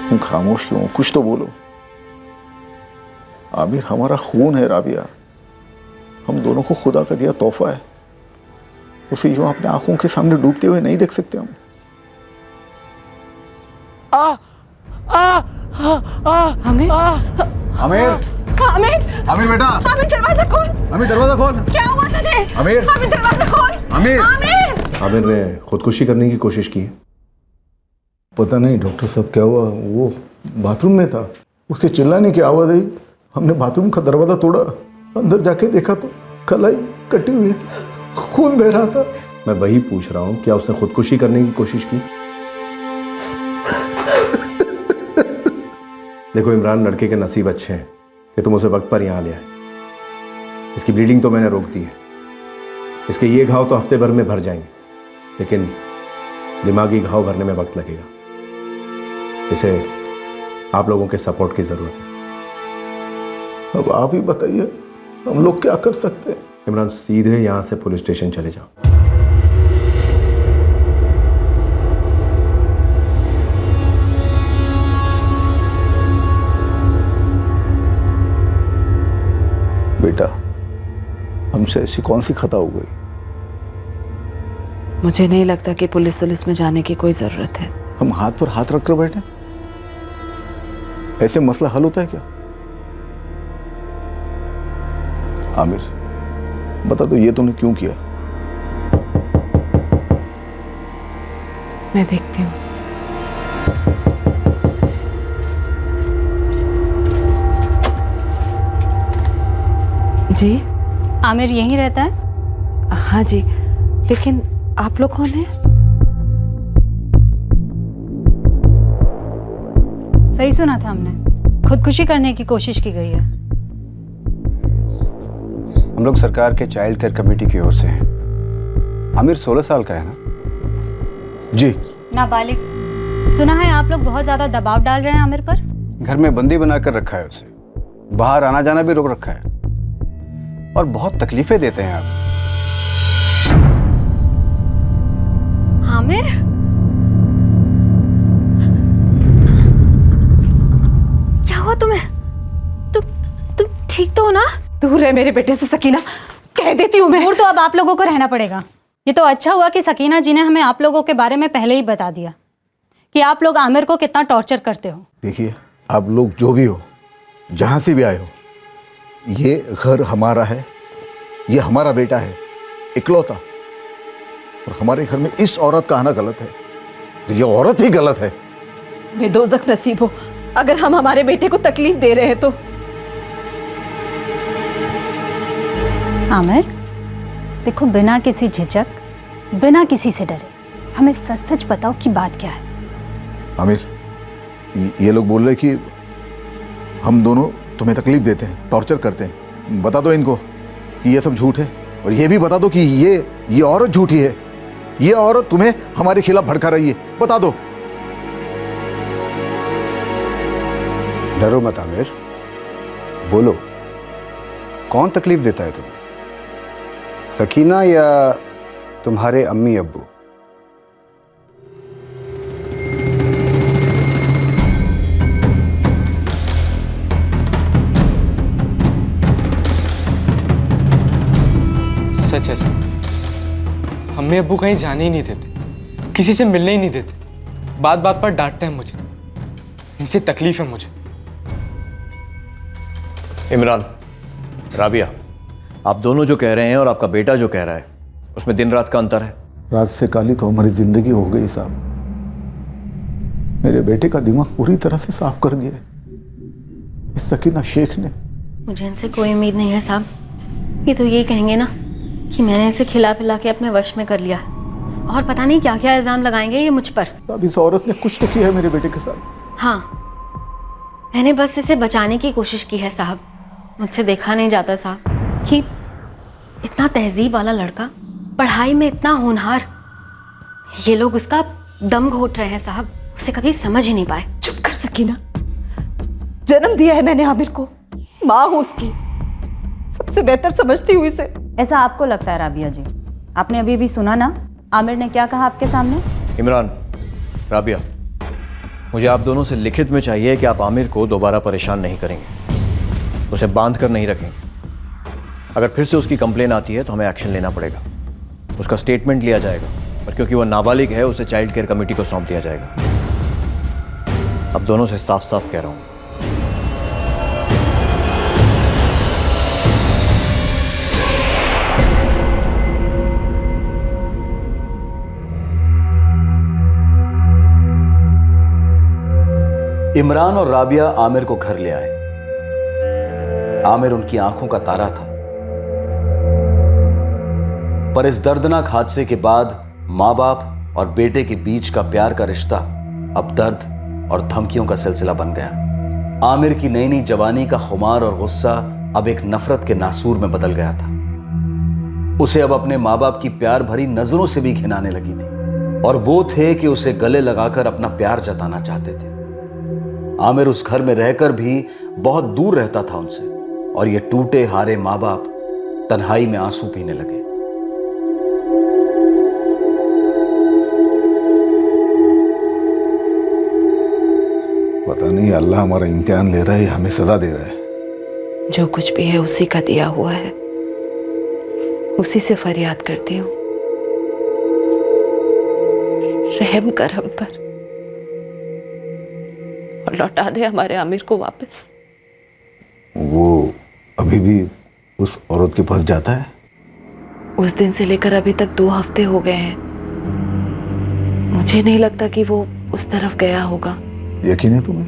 तुम खामोश क्यों? कुछ तो बोलो। आमिर हमारा खून है राबिया, हम दोनों को खुदा का दिया तोहफा है, उसे यूं अपने आंखों के सामने डूबते हुए नहीं देख सकते हम। आमिर, आमिर, आमिर, आमिर बेटा, आमिर दरवाजा खोल। आमिर दरवाजा खोल। क्या हुआ तुझे? आमिर, आमिर दरवाजा खोल। आमिर, आमिर, आमिर ने खुदकुशी करने की कोशिश की है। पता नहीं डॉक्टर साहब क्या हुआ, वो बाथरूम में था, उसके चिल्लाने की आवाज आई, हमने बाथरूम का दरवाजा तोड़ा, अंदर जाके देखा तो कलाई कटी हुई थी, खून बह रहा था। मैं वही पूछ रहा हूँ, क्या उसने खुदकुशी करने की कोशिश की? देखो इमरान, लड़के के नसीब अच्छे हैं कि तुम उसे वक्त पर यहाँ ले आए। इसकी ब्लीडिंग तो मैंने रोक दी है, इसके ये घाव तो हफ्ते भर में भर जाएंगे, लेकिन दिमागी घाव भरने में वक्त लगेगा। इसे आप लोगों के सपोर्ट की जरूरत है। अब आप ही बताइए हम लोग क्या कर सकते हैं? इमरान, सीधे यहां से पुलिस स्टेशन चले जाओ। बेटा, हमसे ऐसी कौन सी खता हो गई? मुझे नहीं लगता कि पुलिस में जाने की कोई जरूरत है। हम हाथ पर हाथ रखकर बैठे, ऐसे मसला हल होता है क्या? आमिर, बता दो ये तुमने क्यों किया? मैं देखती हूँ। जी, आमिर यहीं रहता है? हाँ जी, लेकिन आप लोग कौन हैं? सही सुना था हमने, खुदकुशी करने की कोशिश की गई है। हम लोग सरकार के चाइल्ड केयर कमेटी की ओर से हैं। आमिर 16 साल का है ना? जी। नाबालिग। सुना है आप लोग बहुत ज्यादा दबाव डाल रहे हैं आमिर पर। घर में बंदी बनाकर रखा है उसे, बाहर आना जाना भी रोक रखा है और बहुत तकलीफें देते हैं आप। आमिर, क्या हुआ तुम्हें? तुम ठीक तो हो ना? दूर है मेरे बेटे से सकीना, कह देती हूँ मैं। दूर तो अब आप लोगों को रहना पड़ेगा। ये तो अच्छा हुआ कि सकीना जी ने हमें आप लोगों के बारे में पहले ही बता दिया कि आप लोग आमिर को कितना टॉर्चर करते हो। देखिए, आप लोग जो भी हो, जहां से भी आए हो, ये घर हमारा है, ये हमारा बेटा है, इकलौता, और हमारे घर में इस औरत का आना गलत है। ये औरत ही गलत है। बेदोज़ख नसीब हो अगर हम हमारे बेटे को तकलीफ दे रहे हैं तो। आमिर, देखो, बिना किसी झिझक, बिना किसी से डरे हमें सच सच बताओ कि बात क्या है। आमिर, ये लोग बोल रहे कि हम दोनों तुम्हें तकलीफ देते हैं, टॉर्चर करते हैं। बता दो इनको कि ये सब झूठ है, और ये भी बता दो कि ये औरत झूठी है, ये औरत तुम्हें हमारे खिलाफ भड़का रही है। बता दो। डरो मत आमिर, बोलो, कौन तकलीफ देता है तुम्हें? सकीना या तुम्हारे अम्मी अब्बू? सच है सर, अम्मी अब्बू कहीं जाने ही नहीं देते, किसी से मिलने ही नहीं देते, बात बात पर डांटते हैं मुझे। इनसे तकलीफ है मुझे। इमरान, राबिया, आप दोनों जो कह रहे हैं और आपका बेटा जो कह रहा है, उसमें दिन रात का अंतर है। रात से काली तो हमारी जिंदगी हो गई साहब। मेरे बेटे का दिमाग पूरी तरह से साफ कर दिया इस सकीना शेख ने। मुझे इनसे कोई उम्मीद नहीं है साहब। ये तो यही कहेंगे ना कि मैंने इसे खिला पिला के अपने वश में कर लिया, और पता नहीं क्या क्या इल्ज़ाम लगाएंगे ये मुझ पर। साहब, इस औरत ने कुछ तो किया है मेरे बेटे के साथ। हाँ, मैंने बस इसे बचाने की कोशिश की है साहब। मुझसे देखा नहीं जाता साहब कि इतना तहजीब वाला लड़का, पढ़ाई में इतना होनहार, ये लोग उसका दम घोट रहे हैं साहब। उसे कभी समझ ही नहीं पाए। चुप कर सकीना, जन्म दिया है मैंने आमिर को, माँ हूँ उसकी, सबसे बेहतर समझती हूँ इसे। ऐसा आपको लगता है राबिया जी? आपने अभी भी सुना ना आमिर ने क्या कहा आपके सामने? इमरान, राबिया, मुझे आप दोनों से लिखित में चाहिए कि आप आमिर को दोबारा परेशान नहीं करेंगे, उसे बांध कर नहीं रखेंगे। अगर फिर से उसकी कंप्लेन आती है तो हमें एक्शन लेना पड़ेगा, उसका स्टेटमेंट लिया जाएगा, और क्योंकि वो नाबालिग है उसे चाइल्ड केयर कमेटी को सौंप दिया जाएगा। अब दोनों से साफ साफ कह रहा हूँ। इमरान और राबिया आमिर को घर ले आए। आमिर उनकी आंखों का तारा था, पर इस दर्दनाक हादसे के बाद माँ बाप और बेटे के बीच का प्यार का रिश्ता अब दर्द और धमकियों का सिलसिला बन गया। आमिर की नई नई जवानी का खुमार और गुस्सा अब एक नफरत के नासूर में बदल गया था। उसे अब अपने माँ बाप की प्यार भरी नजरों से भी घिन आने लगी थी, और वो थे कि उसे गले लगाकर अपना प्यार जताना चाहते थे। आमिर उस घर में रहकर भी बहुत दूर रहता था उनसे, और ये टूटे हारे माँ बाप तन्हाई में आंसू पीने लगे। पता नहीं अल्लाह हमारा इम्तिहान ले रहा है या हमें सजा दे रहा है। जो कुछ भी है उसी का दिया हुआ है, उसी से फरियाद करती हूँ। रहम कर हम पर और लौटा दे हमारे आमिर को वापस। वो अभी भी उस औरत के पास जाता है? उस दिन से लेकर अभी तक 2 हफ्ते हो गए हैं। मुझे नहीं लगता कि वो उस तरफ गया होगा। यकीन है तुम्हें?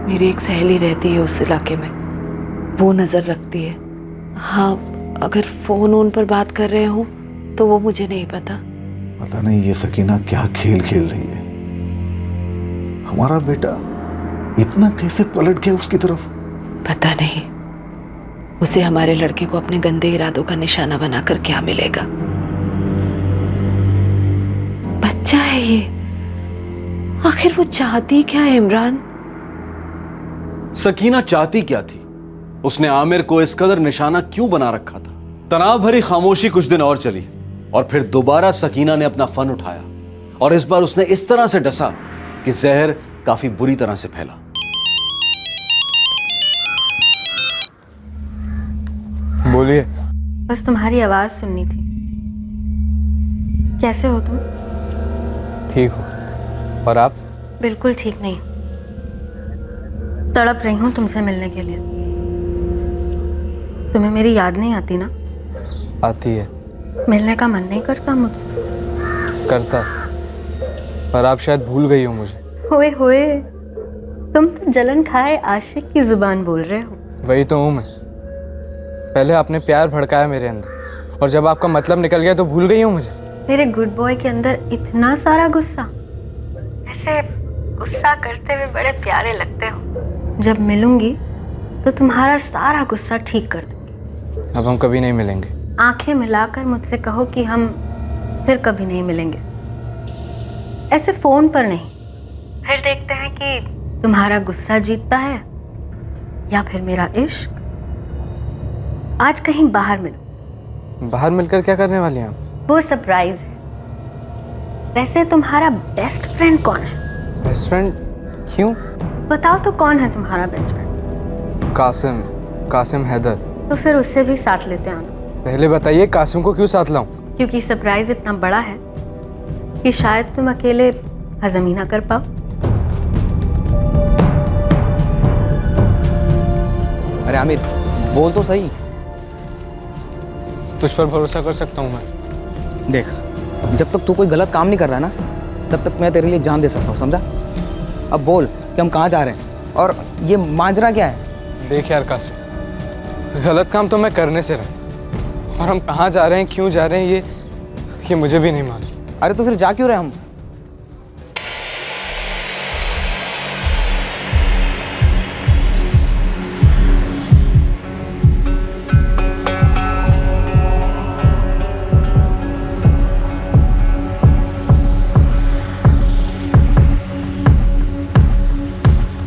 मेरी एक सहेली रहती है उस इलाके में, वो नजर रखती है। हाँ, अगर फोन उन पर बात कर रहे हो तो वो मुझे नहीं पता। पता नहीं ये सकीना क्या खेल खेल रही है। हमारा बेटा इतना कैसे पलट गया उसकी तरफ? पता नहीं, उसे हमारे लड़के को अपने गंदे इरादों का निशाना बनाकर क्या मिलेगा। बच्चा है ये, आखिर वो चाहती क्या है इमरान? सकीना चाहती क्या थी? उसने आमिर को इस कदर निशाना क्यों बना रखा था? तनाव भरी खामोशी कुछ दिन और चली, और फिर दोबारा सकीना ने अपना फन उठाया, और इस बार उसने इस तरह से डसा कि जहर काफी बुरी तरह से फैला। बोलिए। बस तुम्हारी आवाज सुननी थी। कैसे हो तुम? ठीक हो, और आप? बिल्कुल ठीक नहीं, तड़प रही हूँ तुमसे मिलने के लिए। तुम्हें मेरी याद नहीं आती ना? आती है। मिलने का मन नहीं करता मुझसे? करता, पर आप शायद भूल गई हो मुझे। होए होए, तुम तो जलन खाए आशिक की जुबान बोल रहे हो। वही तो हूँ मैं। पहले आपने प्यार भड़काया मेरे अंदर, और जब आपका मतलब निकल गया तो भूल गई हो मुझे। तेरे गुड बॉय के अंदर इतना सारा गुस्सा। ऐसे गुस्सा करते हुए बड़े प्यारे लगते हो। जब मिलूंगी तो तुम्हारा सारा गुस्सा ठीक कर दूंगी। अब हम कभी नहीं मिलेंगे। आंखें मिलाकर मुझसे कहो कि हम फिर कभी नहीं मिलेंगे, ऐसे फोन पर नहीं। फिर देखते हैं कि तुम्हारा गुस्सा जीतता है या फिर मेरा इश्क। आज कहीं बाहर मिलो। बाहर मिलकर क्या करने वाली हैं आप? वो सरप्राइज है। वैसे तुम्हारा बेस्ट फ्रेंड कौन है? Best friend? क्यों? बताओ तो कौन है तुम्हारा बेस्ट फ्रेंड? कासिम हैदर। तो फिर उससे भी साथ लेते आना। पहले बताइए कासिम को क्यों साथ लाऊं? क्योंकि सरप्राइज इतना बड़ा है कि शायद तुम अकेले हजम ही ना कर पाओ। अरे आमिर, बोल तो सही। तुझ पर भरोसा कर सकता हूँ मैं। देख, जब तक तू कोई गलत काम नहीं कर रहा ना, तब तक मैं तेरे लिए जान दे सकता हूँ, समझा? अब बोल कि हम कहाँ जा रहे हैं और ये मांजरा क्या है? देख यार कासिम, गलत काम तो मैं करने से रहा, और हम कहाँ जा रहे हैं, क्यों जा रहे हैं, ये मुझे भी नहीं मालूम। अरे तो फिर जा क्यों रहे हम?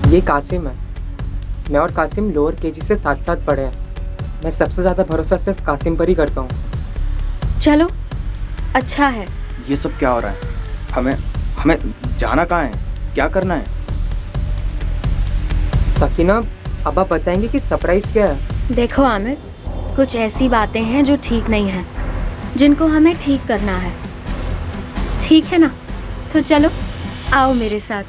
ये कासिम है। मैं और कासिम लोअर केजी से साथ साथ पढ़े हैं। मैं सबसे ज़्यादा भरोसा सिर्फ कासिम पर ही करता हूँ। चलो, अच्छा है। ये सब क्या हो रहा है? हमें जाना कहाँ है? क्या करना है? सकीना, अब आप बताएंगे कि सरप्राइज क्या है? देखो आमिर, कुछ ऐसी बातें हैं जो ठीक नहीं हैं, जिनको हमें ठीक करना है। ठीक है ना? तो चलो आओ मेरे साथ।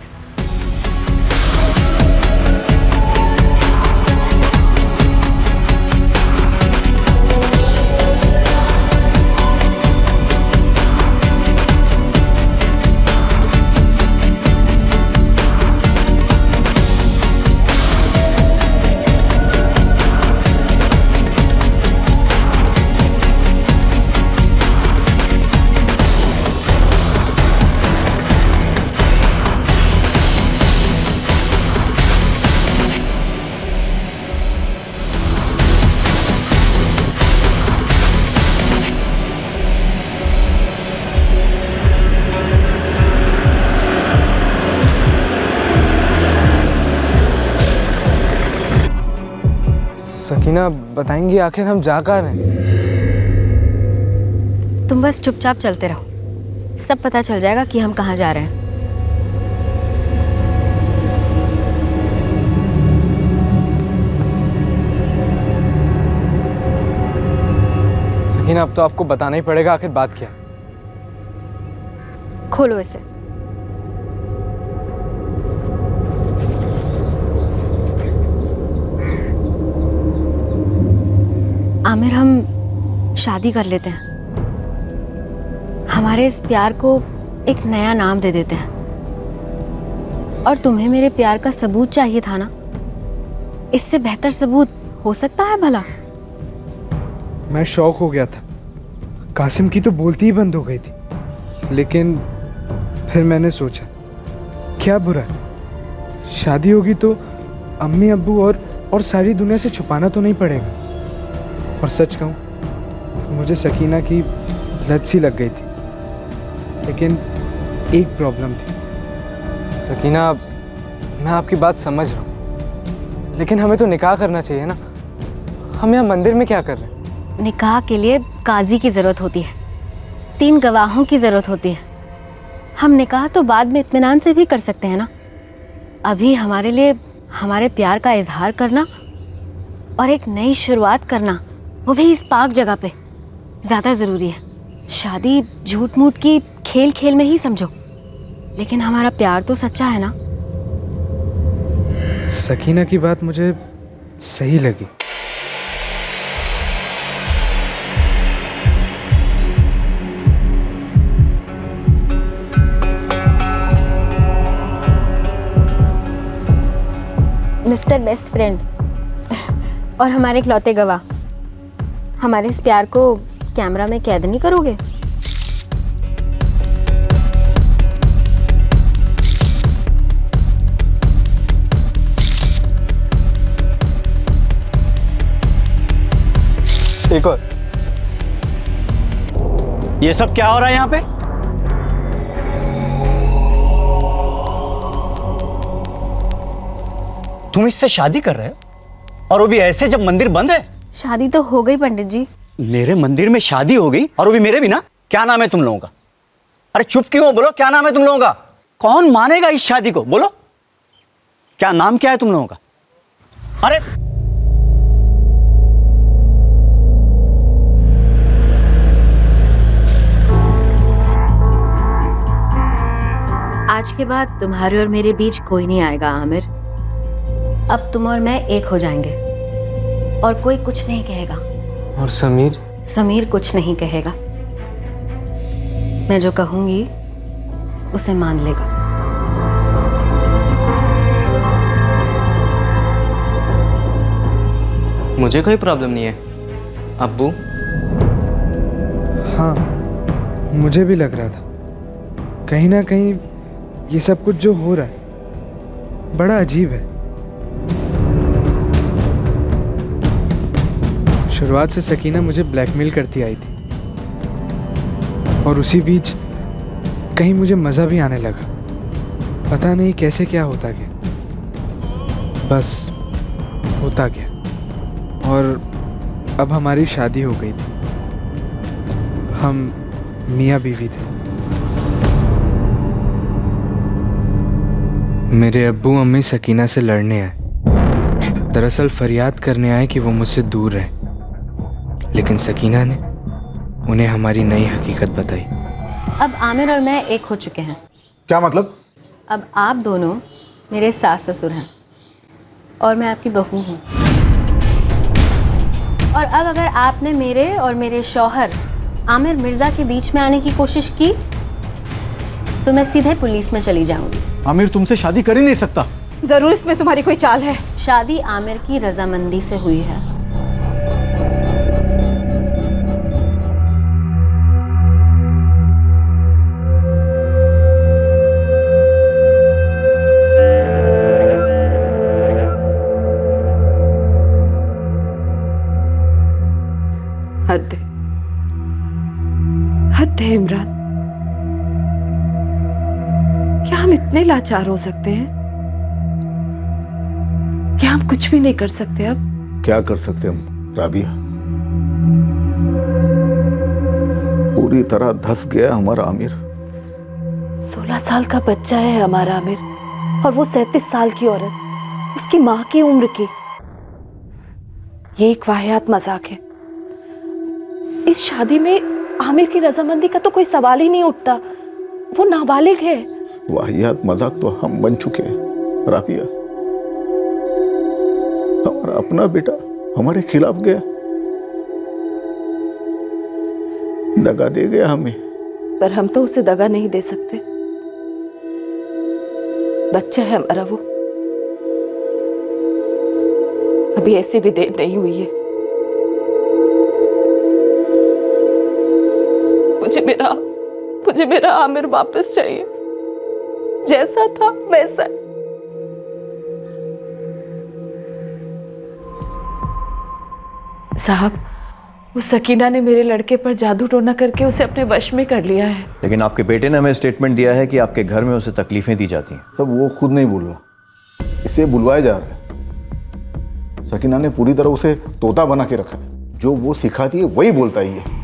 सकीना, बताएंगी आखिर हम जा कहाँ रहे हैं? तुम बस चुपचाप चलते रहो, सब पता चल जाएगा कि हम कहाँ जा रहे हैं। सकीना, अब तो आपको बताना ही पड़ेगा आखिर बात क्या है। खोलो इसे। आमिर, हम शादी कर लेते हैं। हमारे इस प्यार को एक नया नाम दे देते हैं। और तुम्हें मेरे प्यार का सबूत चाहिए था ना? इससे बेहतर सबूत हो सकता है भला? मैं शॉक हो गया था। कासिम की तो बोलती ही बंद हो गई थी, लेकिन फिर मैंने सोचा क्या बुरा है, शादी होगी तो अम्मी अब्बू और सारी दुनिया से छुपाना तो नहीं पड़ेगा। और सच कहूँ, मुझे सकीना की लत सी लग गई थी, लेकिन एक प्रॉब्लम थी। सकीना, मैं आपकी बात समझ रहा हूँ, लेकिन हमें तो निकाह करना चाहिए ना। हम यहाँ मंदिर में क्या कर रहे हैं? निकाह के लिए काजी की ज़रूरत होती है, 3 गवाहों की ज़रूरत होती है। हम निकाह तो बाद में इत्मीनान से भी कर सकते हैं ना। अभी हमारे लिए हमारे प्यार का इजहार करना और एक नई शुरुआत करना, वो भी इस पाक जगह पे, ज़्यादा ज़रूरी है। शादी झूठ मूठ की खेल खेल में ही समझो, लेकिन हमारा प्यार तो सच्चा है ना। सकीना की बात मुझे सही लगी। मिस्टर बेस्ट फ्रेंड और हमारे इकलौते गवाह, हमारे इस प्यार को कैमरा में कैद नहीं करोगे? एक और। ये सब क्या हो रहा है यहाँ पे? तुम इससे शादी कर रहे हो, और वो भी ऐसे जब मंदिर बंद है? शादी तो हो गई पंडित जी। मेरे मंदिर में शादी हो गई, और वो भी मेरे भी ना? क्या नाम है तुम लोगों का? अरे चुप क्यों हो? बोलो, क्या नाम है तुम लोगों का? कौन मानेगा इस शादी को? बोलो, क्या नाम क्या है तुम लोगों का? अरे आज के बाद तुम्हारे और मेरे बीच कोई नहीं आएगा आमिर। अब तुम और मैं एक हो जाएंगे, और कोई कुछ नहीं कहेगा। और समीर? समीर कुछ नहीं कहेगा। मैं जो कहूंगी उसे मान लेगा। मुझे कोई प्रॉब्लम नहीं है अब्बू। हाँ, मुझे भी लग रहा था कहीं ना कहीं ये सब कुछ जो हो रहा है बड़ा अजीब है। शुरुआत से सकीना मुझे ब्लैकमेल करती आई थी, और उसी बीच कहीं मुझे मज़ा भी आने लगा। पता नहीं कैसे क्या होता गया, बस होता गया, और अब हमारी शादी हो गई थी। हम मियाँ बीवी थे। मेरे अब्बू अम्मी सकीना से लड़ने आए। दरअसल फरियाद करने आए कि वो मुझसे दूर रहे, लेकिन सकीना ने उन्हें हमारी नई हकीकत बताई। अब आमिर और मैं एक हो चुके हैं। क्या मतलब? अब आप दोनों मेरे सास ससुर हैं और मैं आपकी बहू हूँ। और अब अगर आपने मेरे और मेरे शौहर आमिर मिर्ज़ा के बीच में आने की कोशिश की तो मैं सीधे पुलिस में चली जाऊंगी। आमिर तुमसे शादी कर ही नहीं सकता। जरूर इसमें तुम्हारी कोई चाल है। शादी आमिर की रजामंदी से हुई है। हद है, हद है इमरान। क्या हम इतने लाचार हो सकते हैं? क्या हम कुछ भी नहीं कर सकते अब? क्या कर सकते हम राबिया? पूरी तरह धस गया हमारा आमिर। 16 साल का बच्चा है हमारा आमिर, और वो 37 साल की औरत, उसकी माँ की उम्र की। ये एक वाहियात मजाक है। इस शादी में आमिर की रजामंदी का तो कोई सवाल ही नहीं उठता। वो नाबालिग है। वाहियात मजाक तो हम बन चुके हैं राबिया। हमारा अपना बेटा हमारे खिलाफ गया, दगा दे गया हमें। पर हम तो उसे दगा नहीं दे सकते। बच्चा है हमारा वो। अभी ऐसी भी देर नहीं हुई है। मुझे मेरा आमिर वापस चाहिए, जैसा था वैसा। साहब, वो सकीना ने मेरे लड़के पर जादू टोना करके उसे अपने वश में कर लिया है। लेकिन आपके बेटे ने हमें स्टेटमेंट दिया है कि आपके घर में उसे तकलीफें दी जाती हैं। सब वो खुद नहीं बोल रहा, इसे बुलवाया जा रहा है। सकीना ने पूरी तरह उसे तोता बना के रखा है। जो वो सिखाती है वही बोलता ही है।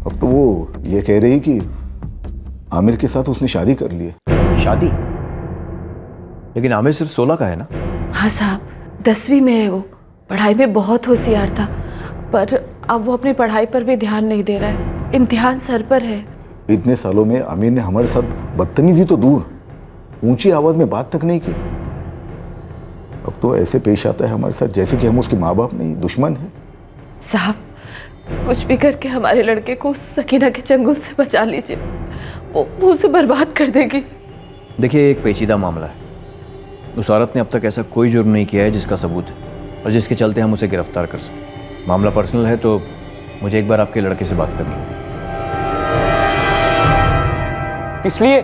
अब तो वो ये कह रही कि आमिर के साथ उसने शादी कर ली है। शादी? लेकिन आमिर सिर्फ 16 का है ना? हाँ साहब, 10वीं में है वो। पढ़ाई में बहुत होशियार था, पर अब वो अपनी पढ़ाई पर भी ध्यान नहीं दे रहा है। इम्तिहान सर पर है। इतने सालों में आमिर ने हमारे साथ बदतमीजी तो दूर, ऊंची आवाज में बात तक नहीं की। अब तो ऐसे पेश आता है हमारे साथ जैसे कि हम उसके माँ बाप नहीं, दुश्मन हैं। साहब, कुछ भी करके हमारे लड़के को सकीना के चंगुल से बचा लीजिए। वो उसे बर्बाद कर देगी। देखिए, एक पेचीदा मामला है। उस औरत ने अब तक ऐसा कोई जुर्म नहीं किया है जिसका सबूत है और जिसके चलते हम उसे गिरफ्तार कर सकें। मामला पर्सनल है, तो मुझे एक बार आपके लड़के से बात करनी है। किस लिए?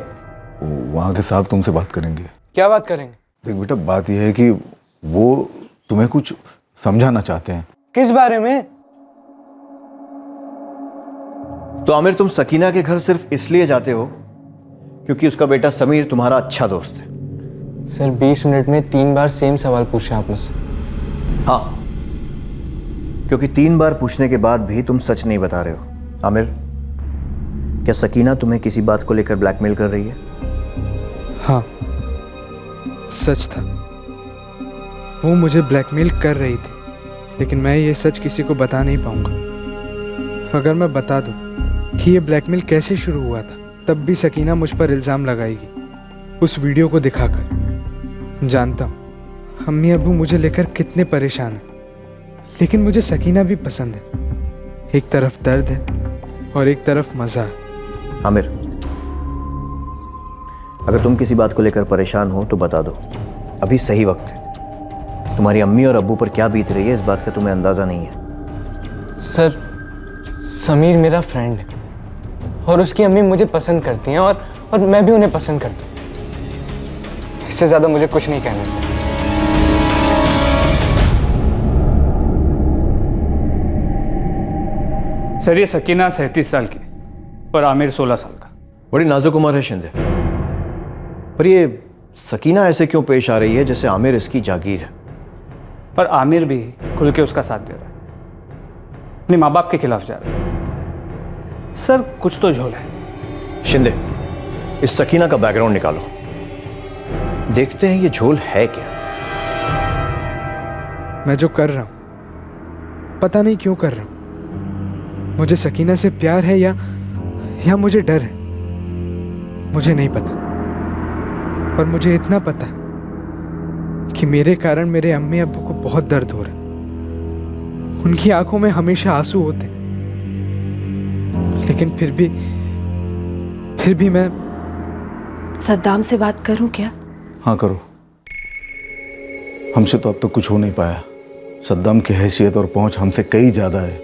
वहाँ के साहब तुमसे बात करेंगे। क्या बात करेंगे? देख बेटा, बात यह है कि वो तुम्हें कुछ समझाना चाहते हैं। किस बारे में? तो आमिर, तुम सकीना के घर सिर्फ इसलिए जाते हो क्योंकि उसका बेटा समीर तुम्हारा अच्छा दोस्त है। सर 20 मिनट में 3 बार सेम सवाल पूछे आप मुझसे। हाँ, क्योंकि 3 बार पूछने के बाद भी तुम सच नहीं बता रहे हो। आमिर, क्या सकीना तुम्हें किसी बात को लेकर ब्लैकमेल कर रही है? हाँ, सच था। वो मुझे ब्लैकमेल कर रही थी, लेकिन मैं ये सच किसी को बता नहीं पाऊंगा। अगर मैं बता दूं कि ये ब्लैकमेल कैसे शुरू हुआ था, तब भी सकीना मुझ पर इल्ज़ाम लगाएगी, उस वीडियो को दिखाकर। जानता हूँ अम्मी अब्बू मुझे लेकर कितने परेशान हैं, लेकिन मुझे सकीना भी पसंद है। एक तरफ दर्द है और एक तरफ मज़ा है। आमिर, अगर तुम किसी बात को लेकर परेशान हो तो बता दो, अभी सही वक्त है। तुम्हारी अम्मी और अब्बू पर क्या बीत रही है इस बात का तुम्हें अंदाज़ा नहीं है। सर, समीर मेरा फ्रेंड है और उसकी अम्मी मुझे पसंद करती हैं और मैं भी उन्हें पसंद करता हूँ। इससे ज़्यादा मुझे कुछ नहीं कहना सर। सर, ये सकीना 37 साल की और आमिर 16 साल का। बड़ी नाजुक उम्र है शिंदे, पर ये सकीना ऐसे क्यों पेश आ रही है जैसे आमिर इसकी जागीर है? और आमिर भी खुल के उसका साथ दे रहा है, अपने माँ बाप के खिलाफ जा रहा है। सर, कुछ तो झोल है। शिंदे, इस सकीना का बैकग्राउंड निकालो। देखते हैं ये झोल है क्या। मैं जो कर रहा हूँ पता नहीं क्यों कर रहा हूँ। मुझे सकीना से प्यार है या मुझे डर है, मुझे नहीं पता। पर मुझे इतना पता कि मेरे कारण मेरे अम्मी अब्बू को बहुत दर्द हो रहा है। उनकी आंखों में हमेशा आंसू होते, लेकिन फिर भी मैं सद्दाम से बात करूं क्या? हाँ करो। हमसे तो अब तक कुछ हो नहीं पाया। सद्दाम की हैसियत और पहुंच हमसे कई ज़्यादा है।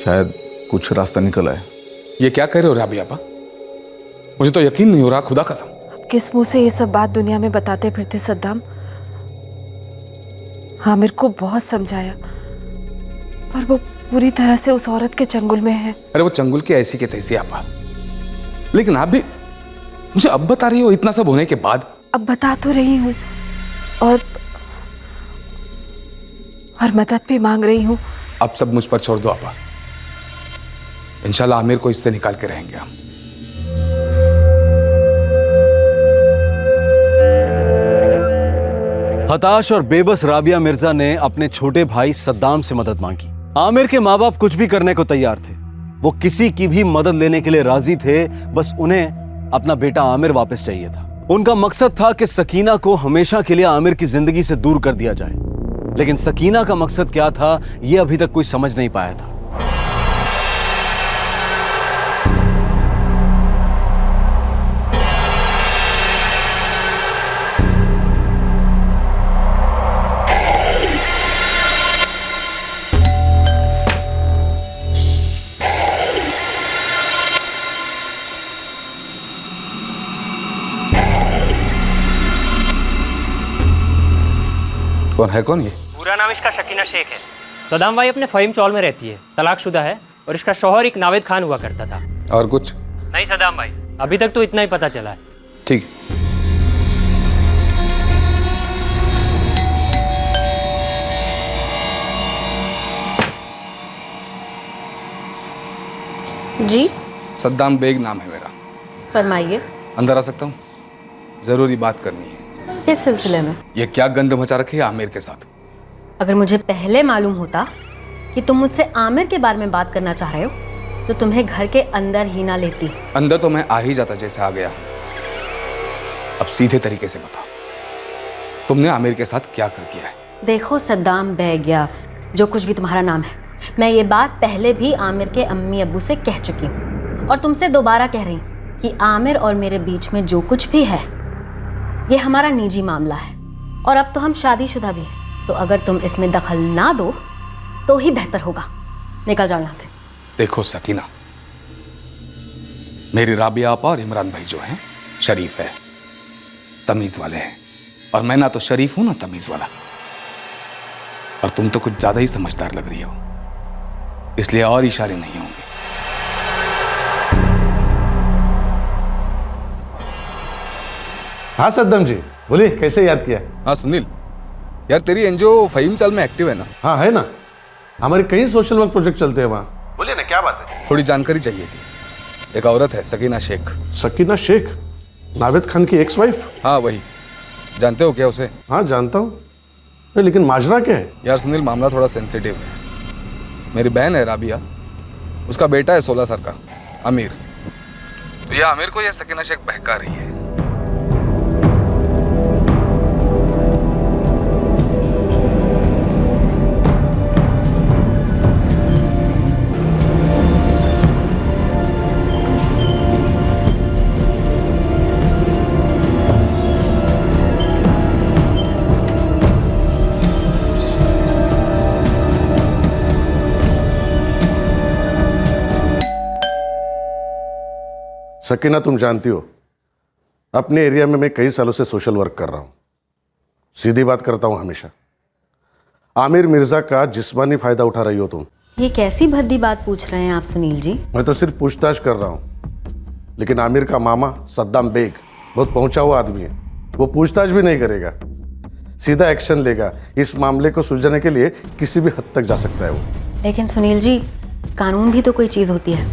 शायद कुछ रास्ता निकल आए। ये क्या कह रहे हो राबिया आपा? मुझे तो यकीन नहीं हो रहा, खुदा कसम। किस मुंह से ये सब बात दुनिया में बताते फिरते सद्दाम? आमिर को बहुत समझाया, पर वो पूरी तरह से उस औरत के चंगुल में है। अरे वो चंगुल की ऐसी के तैसी आपा, लेकिन आप भी मुझे अब बता रही हो इतना सब होने के बाद? अब बता तो रही हूँ और मदद भी मांग रही हूँ। अब सब मुझ पर छोड़ दो आपा। इंशाल्लाह आमिर को इससे निकाल के रहेंगे हम। हताश और बेबस राबिया मिर्जा ने अपने छोटे भाई सद्दाम से मदद मांगी। आमिर के माँ बाप कुछ भी करने को तैयार थे। वो किसी की भी मदद लेने के लिए राजी थे, बस उन्हें अपना बेटा आमिर वापस चाहिए था। उनका मकसद था कि सकीना को हमेशा के लिए आमिर की जिंदगी से दूर कर दिया जाए, लेकिन सकीना का मकसद क्या था यह अभी तक कोई समझ नहीं पाया था। कौन ये? पूरा नाम इसका शकीना शेख है। सदाम भाई अपने फहीम चौल में रहती है, तलाकशुदा है और इसका शौहर एक नावेद खान हुआ करता था। और कुछ नहीं सदाम भाई, अभी तक तो इतना ही पता चला है। ठीक। जी सद्दाम बेग नाम है मेरा। फरमाइए। अंदर आ सकता हूँ? जरूरी बात करनी है। किस सिलसिले में? ये क्या गंद मचा रखी है आमिर के साथ? अगर मुझे पहले मालूम होता कि तुम मुझसे आमिर के बारे में बात करना चाह रहे हो तो तुम्हें घर के अंदर ही ना लेती। अंदर तो मैं आ ही जाता जैसे आ गया। अब सीधे तरीके से बताओ, तुमने आमिर के साथ क्या कर दिया है? देखो सद्दाम बेग या जो कुछ भी तुम्हारा नाम है, मैं ये बात पहले भी आमिर के अम्मी अब्बू से कह चुकी हूँ और तुमसे दोबारा कह रही हूँ कि आमिर और मेरे बीच में जो कुछ भी है ये हमारा निजी मामला है और अब तो हम शादीशुदा भी हैं, तो अगर तुम इसमें दखल ना दो तो ही बेहतर होगा। निकल जाओ यहाँ से। देखो सकीना, मेरी राबिया आपा और इमरान भाई जो हैं शरीफ है, तमीज वाले हैं, और मैं ना तो शरीफ हूं ना तमीज वाला। और तुम तो कुछ ज्यादा ही समझदार लग रही हो, इसलिए और इशारे नहीं होंगे। हाँ सद्दाम जी बोलिए, कैसे याद किया? हाँ सुनील, यार तेरी एनजीओ फहीम चाल में एक्टिव है ना? हाँ है ना, हमारे कई सोशल वर्क प्रोजेक्ट चलते हैं वहाँ। बोलिए ना, क्या बात है? थोड़ी जानकारी चाहिए थी। एक औरत है सकीना शेख। सकीना शेख? नावेद खान की एक्स वाइफ? हाँ वही। जानते हो क्या उसे? हाँ जानता हूँ, लेकिन माजरा क्या है? यार सुनील, मामला थोड़ा सेंसिटिव है। मेरी बहन है राबिया, उसका बेटा है 16 साल का आमिर। तो यह आमिर को यह सकीना शेख बहका रही है। सकीना तुम जानती हो, अपने एरिया में मैं कई सालों से सोशल वर्क कर रहा हूँ। सीधी बात करता हूँ हमेशा। आमिर मिर्जा का जिस्मानी फायदा उठा रही हो तुम। ये कैसी भद्दी बात पूछ रहे हैं आप सुनील जी? मैं तो सिर्फ पूछताछ कर रहा हूँ, लेकिन आमिर का मामा सद्दाम बेग बहुत पहुंचा हुआ आदमी है। वो पूछताछ भी नहीं करेगा, सीधा एक्शन लेगा। इस मामले को सुलझाने के लिए किसी भी हद तक जा सकता है वो। लेकिन सुनील जी, कानून भी तो कोई चीज़ होती है,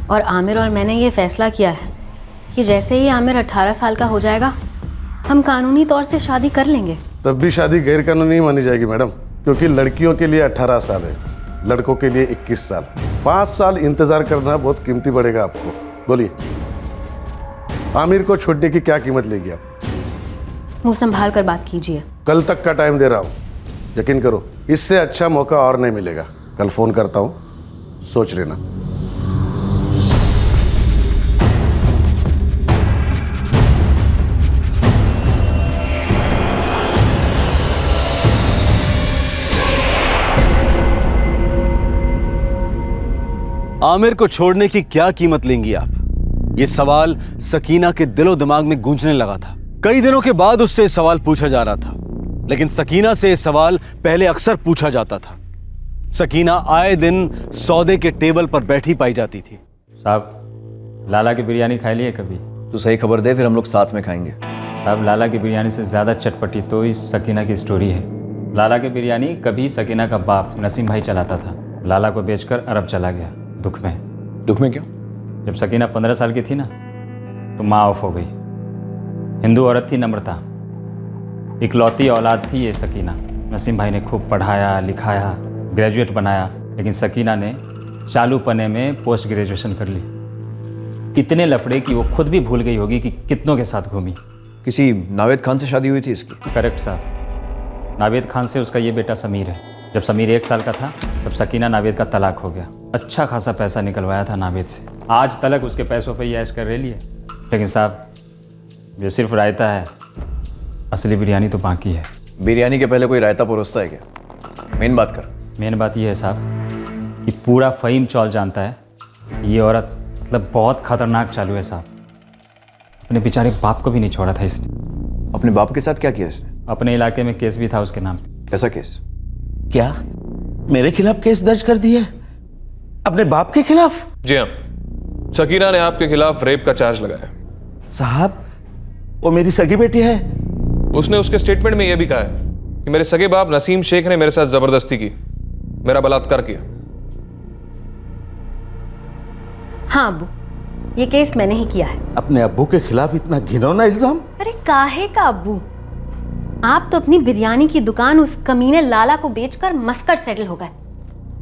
और आमिर और मैंने ये फैसला किया है कि जैसे ही आमिर 18 साल का हो जाएगा हम कानूनी तौर से शादी कर लेंगे। तब भी शादी गैर कानूनी मानी जाएगी मैडम, क्योंकि लड़कियों के लिए 18 साल है, लड़कों के लिए 21 साल। 5 साल इंतजार करना बहुत कीमती पड़ेगा आपको। बोलिए, आमिर को छोड़ने की क्या कीमत लेगी आप? मुंह संभाल कर बात कीजिए। कल तक का टाइम दे रहा हूँ, यकीन करो इससे अच्छा मौका और नहीं मिलेगा। कल फोन करता हूँ, सोच लेना। आमिर को छोड़ने की क्या कीमत लेंगी आप? ये सवाल सकीना के दिलो दिमाग में गूंजने लगा था। कई दिनों के बाद उससे ये सवाल पूछा जा रहा था, लेकिन सकीना से ये सवाल पहले अक्सर पूछा जाता था। सकीना आए दिन सौदे के टेबल पर बैठी पाई जाती थी। साहब, लाला की बिरयानी खाई लिए कभी? तो सही खबर दे, फिर हम लोग साथ में खाएंगे। साहब, लाला की बिरयानी से ज़्यादा चटपटी तो इस सकीना की स्टोरी है। लाला की बिरयानी कभी सकीना का बाप नसीम भाई चलाता था। लाला को बेचकर अरब चला गया, दुख में। दुख में क्यों? जब सकीना 15 साल की थी ना, तो माँ ऑफ हो गई। हिंदू औरत थी नम्रता, इकलौती औलाद थी ये सकीना। नसीम भाई ने खूब पढ़ाया लिखाया, ग्रेजुएट बनाया, लेकिन सकीना ने चालू पने में पोस्ट ग्रेजुएशन कर ली। इतने लफड़े कि वो खुद भी भूल गई होगी कि कितनों के साथ घूमी। किसी नावेद खान से शादी हुई थी इसकी? करेक्ट साहब, नावेद खान से उसका ये बेटा समीर है। जब समीर 1 साल का था तब सकीना नावेद का तलाक हो गया। अच्छा खासा पैसा निकलवाया था नावेद से, आज तलक उसके पैसों पे ऐश कर रही है। लेकिन साहब, ये सिर्फ रायता है, असली बिरयानी तो बाकी है। बिरयानी के पहले कोई रायता परोसता है क्या? मेन बात कर। मेन बात यह है साहब कि पूरा फ़हीम चौल जानता है ये औरत मतलब बहुत खतरनाक चालू है साहब। अपने बेचारे बाप को भी नहीं छोड़ा था इसने। अपने बाप के साथ क्या किया इसने? अपने इलाके में केस भी था उसके नाम पे। कैसा केस? क्या मेरे खिलाफ केस दर्ज कर दिया है? अपने बाप के खिलाफ? जी हाँ, सकीना ने आपके खिलाफ रेप का चार्ज लगाया। साहब, वो मेरी सगी बेटी है। उसने उसके स्टेटमेंट में यह भी कहा है कि मेरे सगे बाप नसीम शेख ने मेरे साथ जबरदस्ती की, मेरा बलात्कार किया। हाँ अब्बू, ये केस मैंने ही किया है। अपने अब्बू के खिलाफ इतना घिनौना इल्जाम? अरे काहे का अब्बू, आप तो अपनी बिरयानी की दुकान उस कमीने लाला को बेचकर मस्कट सेटल हो गए।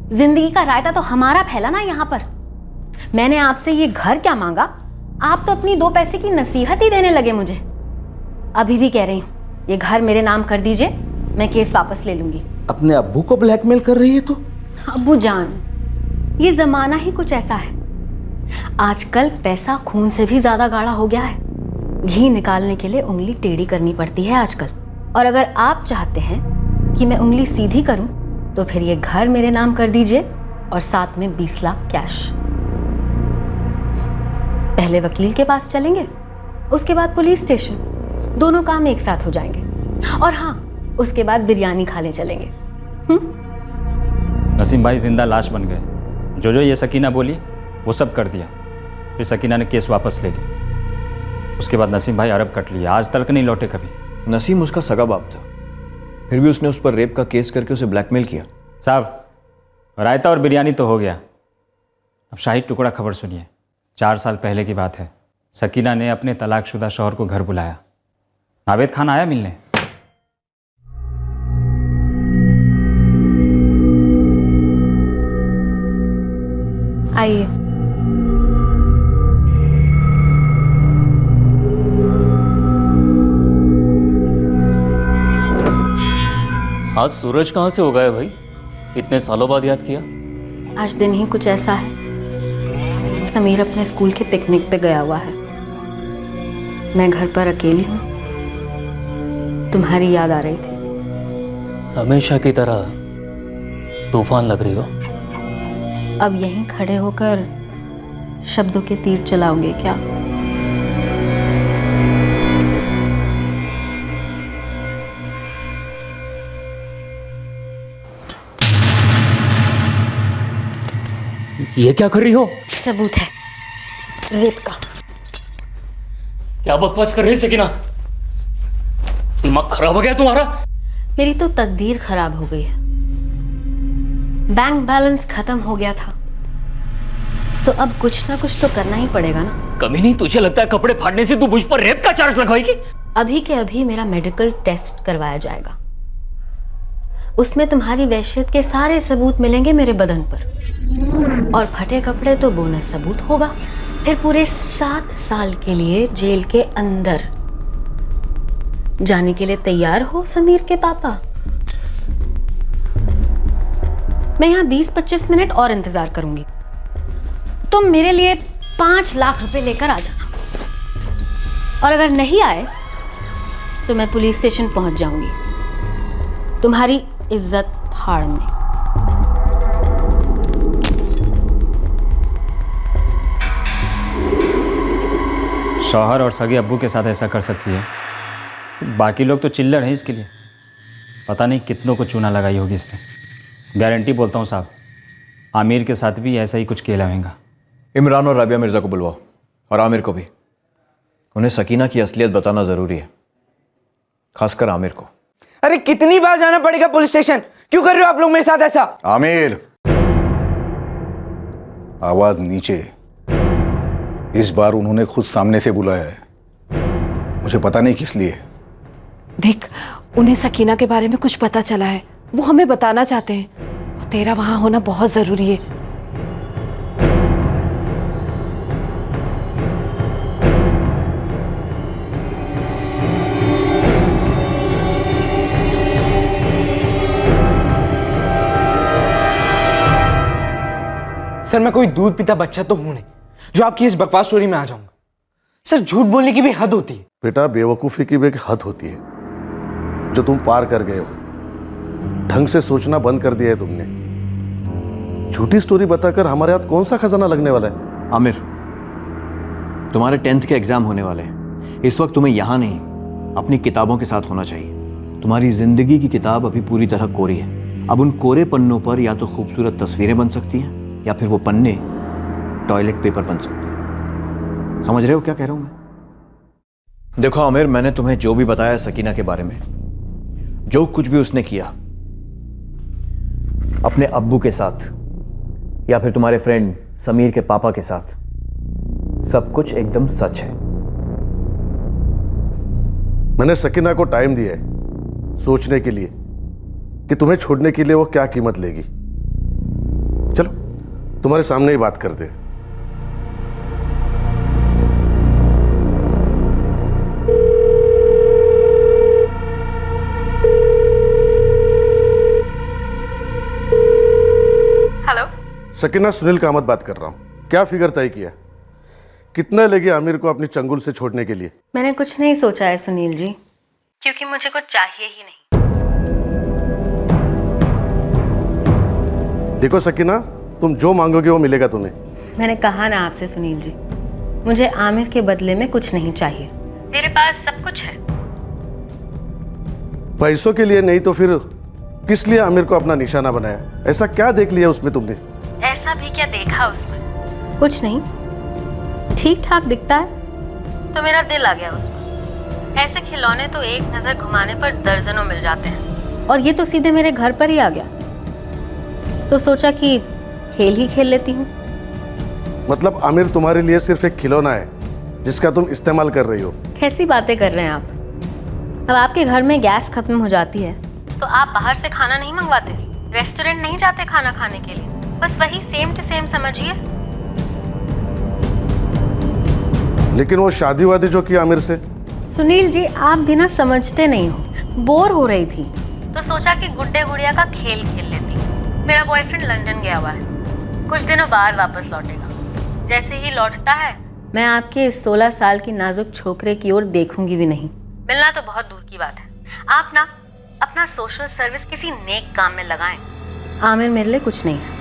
जिंदगी का रायता तो हमारा फैला ना यहाँ पर। मैंने आपसे ये घर क्या मांगा, आप तो अपनी 2 पैसे की नसीहत ही देने लगे मुझे। अभी भी कह रही हूँ, ये घर मेरे नाम कर दीजिए, मैं केस वापस ले लूंगी। अपने अब्बू को ब्लैकमेल कर रही है तो? अब्बू जान, ये जमाना ही कुछ ऐसा है। आजकल पैसा खून से भी ज्यादा गाढ़ा हो गया है। घी निकालने के लिए उंगली टेढ़ी करनी पड़ती है आजकल। और अगर आप चाहते हैं कि मैं उंगली सीधी करूं, तो फिर ये घर मेरे नाम कर दीजिए और साथ में 20 लाख कैश। पहले वकील के पास चलेंगे, उसके बाद पुलिस स्टेशन, दोनों काम एक साथ हो जाएंगे। और हाँ, उसके बाद बिरयानी खाने चलेंगे। नसीम भाई जिंदा लाश बन गए। जो ये सकीना बोली वो सब कर दिया। फिर सकीना ने केस वापस ले लिया। उसके बाद नसीम भाई अरब कट लिया, आज तक नहीं लौटे कभी। नसीम उसका सगा बाप था, फिर भी उसने उस पर रेप का केस करके उसे ब्लैकमेल किया। साहब, रायता और बिरयानी तो हो गया, अब शाही टुकड़ा खबर सुनिए। 4 साल पहले की बात है। सकीना ने अपने तलाकशुदा शौहर को घर बुलाया। नावेद खान आया मिलने। आइए। आज सूरज कहाँ से उगा है भाई? इतने सालों बाद याद किया? आज दिन ही कुछ ऐसा है। समीर अपने स्कूल के पिकनिक पे गया हुआ है। मैं घर पर अकेली हूँ। तुम्हारी याद आ रही थी। हमेशा की तरह तूफान लग रही हो। अब यहीं खड़े होकर शब्दों के तीर चलाओगे क्या? ये क्या कर रही हो? सबूत है रेप का। क्या बकवास कर रही है सकीना? दिमाग खराब हो गया तुम्हारा? मेरी तो तकदीर खराब हो गई है। बैंक बैलेंस खत्म हो गया था, तो अब कुछ ना कुछ तो करना ही पड़ेगा ना। कभी नहीं तुझे लगता है कपड़े फाड़ने से तू मुझ पर रेप का चार्ज लगवाएगी? अभी के अभी मेरा मेडिकल टेस्ट करवाया जाएगा। उसमें तुम्हारी वहशत के सारे सबूत मिलेंगे मेरे बदन पर, और फटे कपड़े तो बोनस सबूत होगा। फिर पूरे 7 साल के लिए जेल के अंदर जाने के लिए तैयार हो समीर के पापा? मैं यहाँ 20-25 मिनट और इंतजार करूंगी। तुम मेरे लिए 5 लाख रुपए लेकर आ जाना, और अगर नहीं आए तो मैं पुलिस स्टेशन पहुंच जाऊंगी तुम्हारी इज्जत फाड़ने। शौहर और सगे अब्बू के साथ ऐसा कर सकती है, बाकी लोग तो चिल्लर हैं इसके लिए। पता नहीं कितनों को चूना लगाई होगी इसने। गारंटी बोलता हूँ साहब, आमिर के साथ भी ऐसा ही कुछ खेला होगा। इमरान और राबिया मिर्ज़ा को बुलवाओ, और आमिर को भी। उन्हें सकीना की असलियत बताना ज़रूरी है, खासकर आमिर को। अरे कितनी बार जाना पड़ेगा पुलिस स्टेशन? क्यों कर रहे हो आप लोग मेरे साथ ऐसा? आमिर, आवाज नीचे। इस बार उन्होंने खुद सामने से बुलाया है, मुझे पता नहीं किस लिए। देख, उन्हें सकीना के बारे में कुछ पता चला है, वो हमें बताना चाहते हैं, और तेरा वहां होना बहुत जरूरी है। सर, मैं कोई दूध पीता बच्चा तो हूं नहीं जो आपकी इस बकवास स्टोरी में आ जाऊंगा। सर, झूठ बोलने की भी हद होती है। बेटा, बेवकूफ़ी की भी एक हद होती है जो तुम पार कर गए हो। ढंग से सोचना बंद कर दिया है तुमने। झूठी स्टोरी बताकर हमारे हाथ कौन सा खजाना लगने वाला है? आमिर, तुम्हारे 10th के एग्जाम होने वाले हैं। इस वक्त तुम्हें यहाँ नहीं, अपनी किताबों के साथ होना चाहिए। तुम्हारी जिंदगी की किताब अभी पूरी तरह कोरी है। अब उन कोरे पन्नों पर या तो खूबसूरत तस्वीरें बन सकती हैं, या फिर वो पन्ने टॉयलेट पेपर बन सकते हैं। समझ रहे हो क्या कह रहा हूं मैं? देखो आमिर, मैंने तुम्हें जो भी बताया सकीना के बारे में, जो कुछ भी उसने किया अपने अब्बू के साथ या फिर तुम्हारे फ्रेंड समीर के पापा के साथ, सब कुछ एकदम सच है। मैंने सकीना को टाइम दिया है सोचने के लिए कि तुम्हें छोड़ने के लिए वो क्या कीमत लेगी। चलो, तुम्हारे सामने ही बात करते हैं। हेलो सकीना, सुनील कामत बात कर रहा हूं। क्या फिगर तय किया? कितना लगे आमिर को अपनी चंगुल से छोड़ने के लिए? मैंने कुछ नहीं सोचा है सुनील जी, क्योंकि मुझे कुछ चाहिए ही नहीं। देखो सकीना, तुम जो मांगोगे वो मिलेगा तुम्हें। मैंने कहा ना आपसे सुनील जी, मुझे आमिर के बदले में कुछ नहीं चाहिए। मेरे पास सब कुछ है। पैसों के लिए नहीं तो फिर किस लिए आमिर को अपना निशाना बनाया? ऐसा क्या देख लिया उसमें तुमने? ऐसा भी क्या देखा उसमें? कुछ नहीं, ठीक ठाक दिखता है तो मेरा दिल आ गया उस पर। ऐसे खिलौने तो एक नजर घुमाने पर दर्जनों मिल जाते हैं, और ये तो सीधे मेरे घर पर ही आ गया, तो सोचा कि खेल ही खेल लेती हूँ। मतलब आमिर तुम्हारे लिए सिर्फ एक खिलौना है जिसका तुम इस्तेमाल कर रही हो? कैसी बातें कर रहे हैं आप? अब आपके घर में गैस खत्म हो जाती है तो आप बाहर से खाना नहीं मंगवाते, रेस्टोरेंट नहीं जाते खाना खाने के लिए। बस वही सेम टू सेम समझिए। लेकिन वो शादी वादी जो की आमिर से। सुनील जी, आप भी ना समझते नहीं हो। बोर हो रही थी तो सोचा कि गुड्डे गुड़िया का खेल खेल लेती। मेरा बॉयफ्रेंड लंदन गया हुआ है, कुछ दिनों बाद वापस लौटेगा। जैसे ही लौटता है, मैं आपके इस 16 साल की नाजुक छोकरे की ओर देखूंगी भी नहीं। मिलना तो बहुत दूर की बात है। आप ना अपना सोशल सर्विस किसी नेक काम में लगाएं। आमिर मेरे लिए कुछ नहीं है।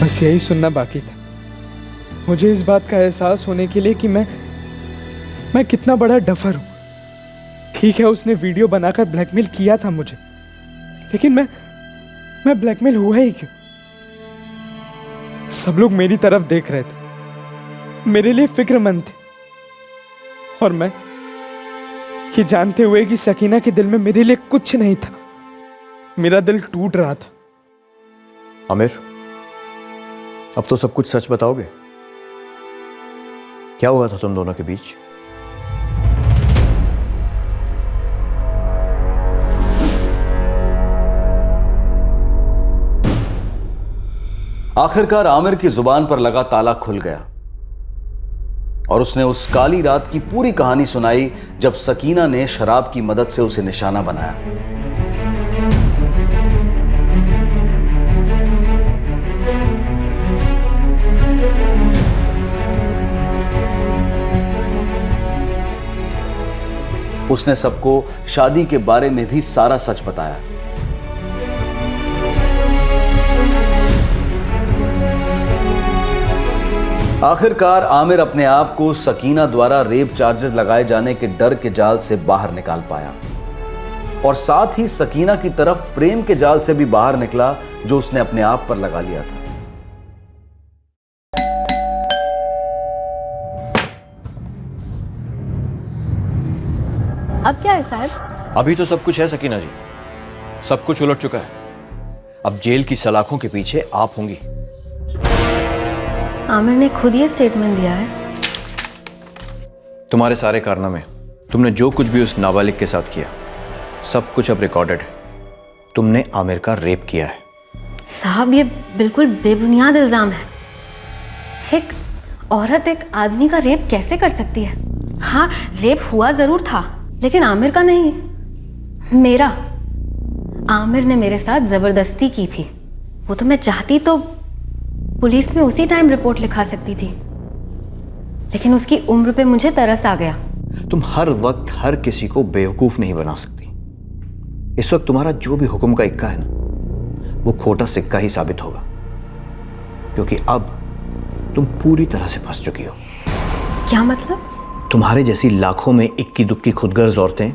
बस यही सुनना बाकी था। मुझे इस बात का एहसास होने के लिए कि मैं कितना बड़ा डफर हूं। ठीक है, उसने वीडियो बनाकर ब्लैकमेल किया था मुझे, लेकिन मैं ब्लैकमेल हुआ ही क्यों? सब लोग मेरी तरफ देख रहे थे, मेरे लिए फिक्रमंद थे, और मैं ये जानते हुए कि सकीना के दिल में मेरे लिए कुछ नहीं था, मेरा दिल टूट रहा था। आमिर, अब तो सब कुछ सच बताओगे? क्या हुआ था तुम दोनों के बीच? आखिरकार आमिर की जुबान पर लगा ताला खुल गया और उसने उस काली रात की पूरी कहानी सुनाई जब सकीना ने शराब की मदद से उसे निशाना बनाया। उसने सबको शादी के बारे में भी सारा सच बताया। आखिरकार आमिर अपने आप को सकीना द्वारा रेप चार्जेस लगाए जाने के डर के जाल से बाहर निकाल पाया और साथ ही सकीना की तरफ प्रेम के जाल से भी बाहर निकला जो उसने अपने आप पर लगा लिया था। अब क्या है साहब? अभी तो सब कुछ है सकीना जी, सब कुछ उलट चुका है। अब जेल की सलाखों के पीछे आप होंगी। आमिर ने खुद ये स्टेटमेंट दिया है। तुम्हारे सारे कारनामे, तुमने जो कुछ भी उस नाबालिग के साथ किया, सब कुछ अब रिकॉर्डेड है। तुमने आमिर का रेप किया है। साहब ये बिल्कुल बेबुनियाद इल्जाम है। एक औरत एक आदमी का रेप कैसे कर सकती है? हाँ, रेप हुआ जरूर था लेकिन आमिर का नहीं, मेरा। आमिर ने मेरे साथ जबरदस्ती की थी। वो तो मैं चाहती तो पुलिस में उसी टाइम रिपोर्ट लिखा सकती थी, लेकिन उसकी उम्र पे मुझे तरस आ गया। तुम हर वक्त हर किसी को बेवकूफ नहीं बना सकती। इस वक्त तुम्हारा जो भी हुक्म का इक्का है ना, वो खोटा सिक्का ही साबित होगा, क्योंकि अब तुम पूरी तरह से फंस चुकी हो। क्या मतलब? तुम्हारे जैसी लाखों में इक्की दुक्की खुदगर्ज औरतें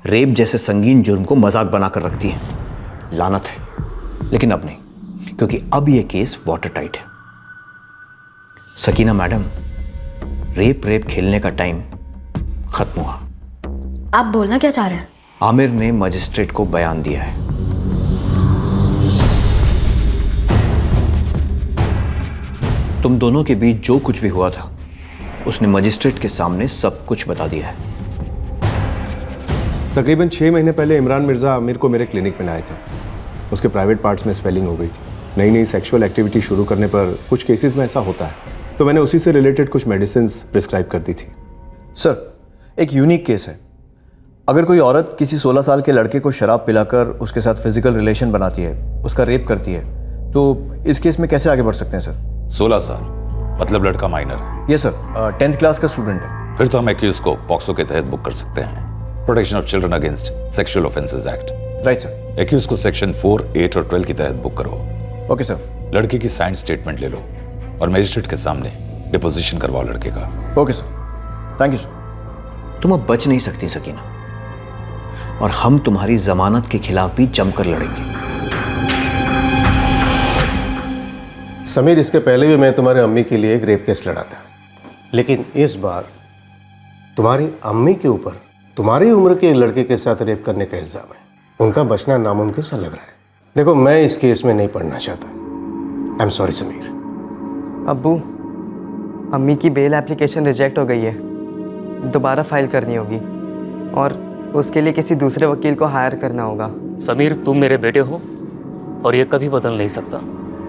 रेप जैसे संगीन जुर्म को मजाक बनाकर रखती हैं। लानत है, लेकिन अब नहीं, क्योंकि अब यह केस वाटर टाइट है। सकीना मैडम, रेप खेलने का टाइम खत्म हुआ। आप बोलना क्या चाह रहे हैं? आमिर ने मजिस्ट्रेट को बयान दिया है। तुम दोनों के बीच जो कुछ भी हुआ था, उसने मजिस्ट्रेट के सामने सब कुछ बता दिया है। तकरीबन 6 महीने पहले इमरान मिर्ज़ा आमिर को मेरे क्लिनिक में लाए थे। उसके प्राइवेट पार्ट्स में स्वेलिंग हो गई थी। नई नई सेक्सुअल एक्टिविटी शुरू करने पर कुछ केसेस में ऐसा होता है, तो मैंने उसी से रिलेटेड कुछ मेडिसिन प्रिस्क्राइब कर दी थी। सर, एक यूनिक केस है। अगर कोई औरत किसी 16 साल के लड़के को शराब पिलाकर उसके साथ फिजिकल रिलेशन बनाती है, उसका रेप करती है, तो इस केस में कैसे आगे बढ़ सकते हैं सर? 16 साल मतलब लड़का माइनर है? ये सर 10th क्लास का स्टूडेंट है। फिर तो हम एक्यूज को पॉक्सो के तहत बुक कर सकते हैं, protection of children against sexual offences act. Right sir. Accused को सेक्शन 4, 8 और 12 के तहत बुक करो। Okay sir. लड़के की साइन स्टेटमेंट ले लो और मजिस्ट्रेट के सामने डिपोजिशन करवाओ लड़के का। Okay sir, thank you sir. तुम अब बच नहीं सकती सकीना, और हम तुम्हारी जमानत के खिलाफ भी जमकर लड़ेंगे। समीर, इसके पहले भी मैं तुम्हारी अम्मी के लिए एक रेप केस लड़ा था, लेकिन इस बार तुम्हारी अम्मी के ऊपर तुम्हारी उम्र के लड़के के साथ रेप करने का इल्जाम है। उनका बचना नामुमकिन सा लग रहा है। देखो, मैं इस केस में नहीं पढ़ना चाहता। I am sorry Sameer. अब्बू, अम्मी की बेल एप्लीकेशन रिजेक्ट हो गई है, दोबारा फाइल करनी होगी और उसके लिए किसी दूसरे वकील को हायर करना होगा। समीर, तुम मेरे बेटे हो और ये कभी बदल नहीं सकता।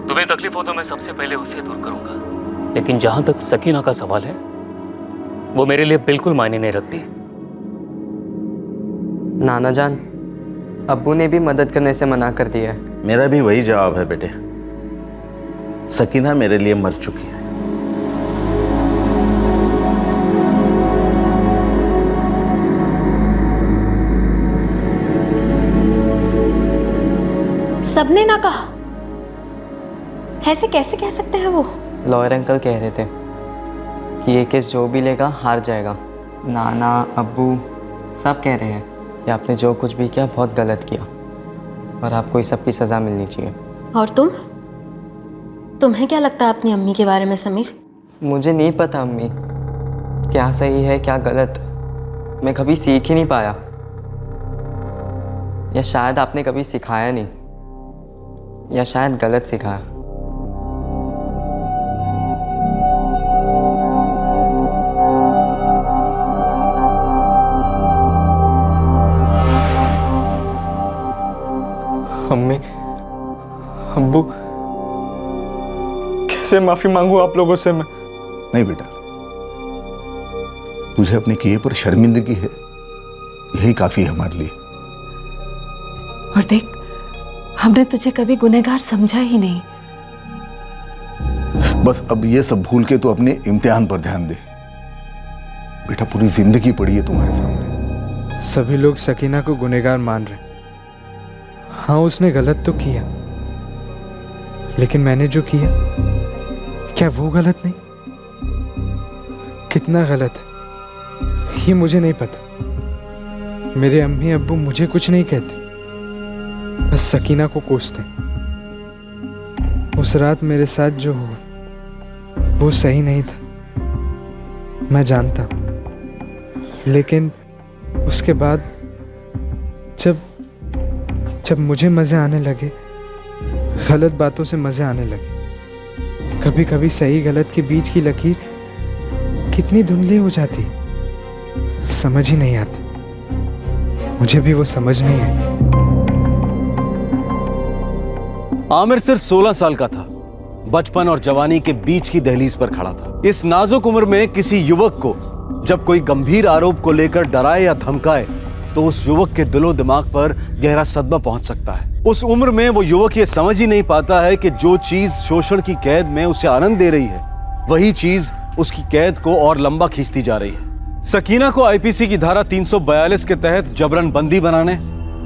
तुम्हें तकलीफ हो तो मैं सबसे पहले उसे दूर करूंगा, लेकिन जहां तक सकीना का सवाल है, वो मेरे लिए बिल्कुल मायने नहीं रखती। नाना जान, अब्बू ने भी मदद करने से मना कर दिया है। मेरा भी वही जवाब है बेटे। सकीना मेरे लिए मर चुकी है। सबने ना कहा, ऐसे कैसे कह सकते हैं वो? लॉयर अंकल कह रहे थे कि ये केस जो भी लेगा हार जाएगा। नाना, अब्बू सब कह रहे हैं कि आपने जो कुछ भी किया बहुत गलत किया और आपको इस सब की सज़ा मिलनी चाहिए। और तुम्हें क्या लगता है अपनी अम्मी के बारे में समीर? मुझे नहीं पता अम्मी, क्या सही है क्या गलत, मैं कभी सीख ही नहीं पाया। या शायद आपने कभी सिखाया नहीं, या शायद गलत सिखाया। अम्मी, अब्बू, कैसे माफी मांगू आप लोगों से मैं? नहीं बेटा, तुझे अपने किए पर शर्मिंदगी है, यही काफी है हमारे लिए। और देख, हमने तुझे कभी गुनहगार समझा ही नहीं। बस अब ये सब भूल के तो अपने इम्तिहान पर ध्यान दे बेटा, पूरी जिंदगी पड़ी है तुम्हारे सामने। सभी लोग सकीना को गुनहगार मान रहे। हाँ, उसने गलत तो किया, लेकिन मैंने जो किया, क्या वो गलत नहीं? कितना गलत है ये मुझे नहीं पता। मेरे अम्मी अब्बू मुझे कुछ नहीं कहते, बस सकीना को कोसते। उस रात मेरे साथ जो हुआ वो सही नहीं था, मैं जानता हूं। लेकिन उसके बाद जब मुझे मज़े आने लगे, गलत बातों से मज़े आने लगे, कभी कभी सही गलत के बीच की लकीर कितनी धुंधली हो जाती, समझ ही नहीं आती। मुझे भी वो समझ नहीं है। आमिर सिर्फ 16 साल का था, बचपन और जवानी के बीच की दहलीज पर खड़ा था। इस नाजुक उम्र में किसी युवक को जब कोई गंभीर आरोप को लेकर डराए या धमकाए तो उस युवक के दिलो दिमाग पर गहरा सदमा पहुंच सकता है। उस उम्र में वो युवक ये समझ ही नहीं पाता है कि जो चीज शोषण की कैद में उसे आनंद दे रही है, वही चीज उसकी कैद को और लंबा खींचती जा रही है। सकीना को आईपीसी की धारा 342 के तहत जबरन बंदी बनाने,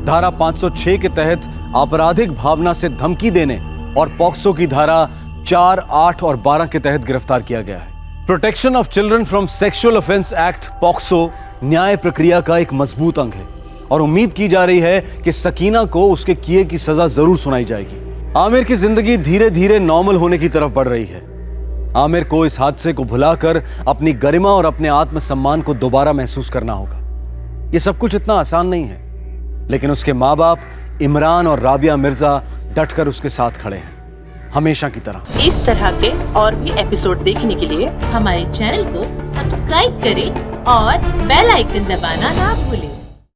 धारा 506 के तहत आपराधिक भावना से धमकी देने और पॉक्सो की धारा 4, 8 और 12 के तहत गिरफ्तार किया गया है। Protection of children from sexual offence act POCSO न्याय प्रक्रिया का एक मजबूत अंग है और उम्मीद की जा रही है कि सकीना को उसके किए की सजा जरूर सुनाई जाएगी। आमिर की जिंदगी धीरे धीरे नॉर्मल होने की तरफ बढ़ रही है। आमिर को इस हादसे को भुलाकर अपनी गरिमा और अपने आत्मसम्मान को दोबारा महसूस करना होगा। यह सब कुछ इतना आसान नहीं है, लेकिन उसके माँ बाप इमरान और राबिया मिर्जा डटकर उसके साथ खड़े हैं, हमेशा की तरह। इस तरह के और भी एपिसोड देखने के लिए हमारे चैनल को सब्सक्राइब करें और बेल आइकन दबाना ना भूलें।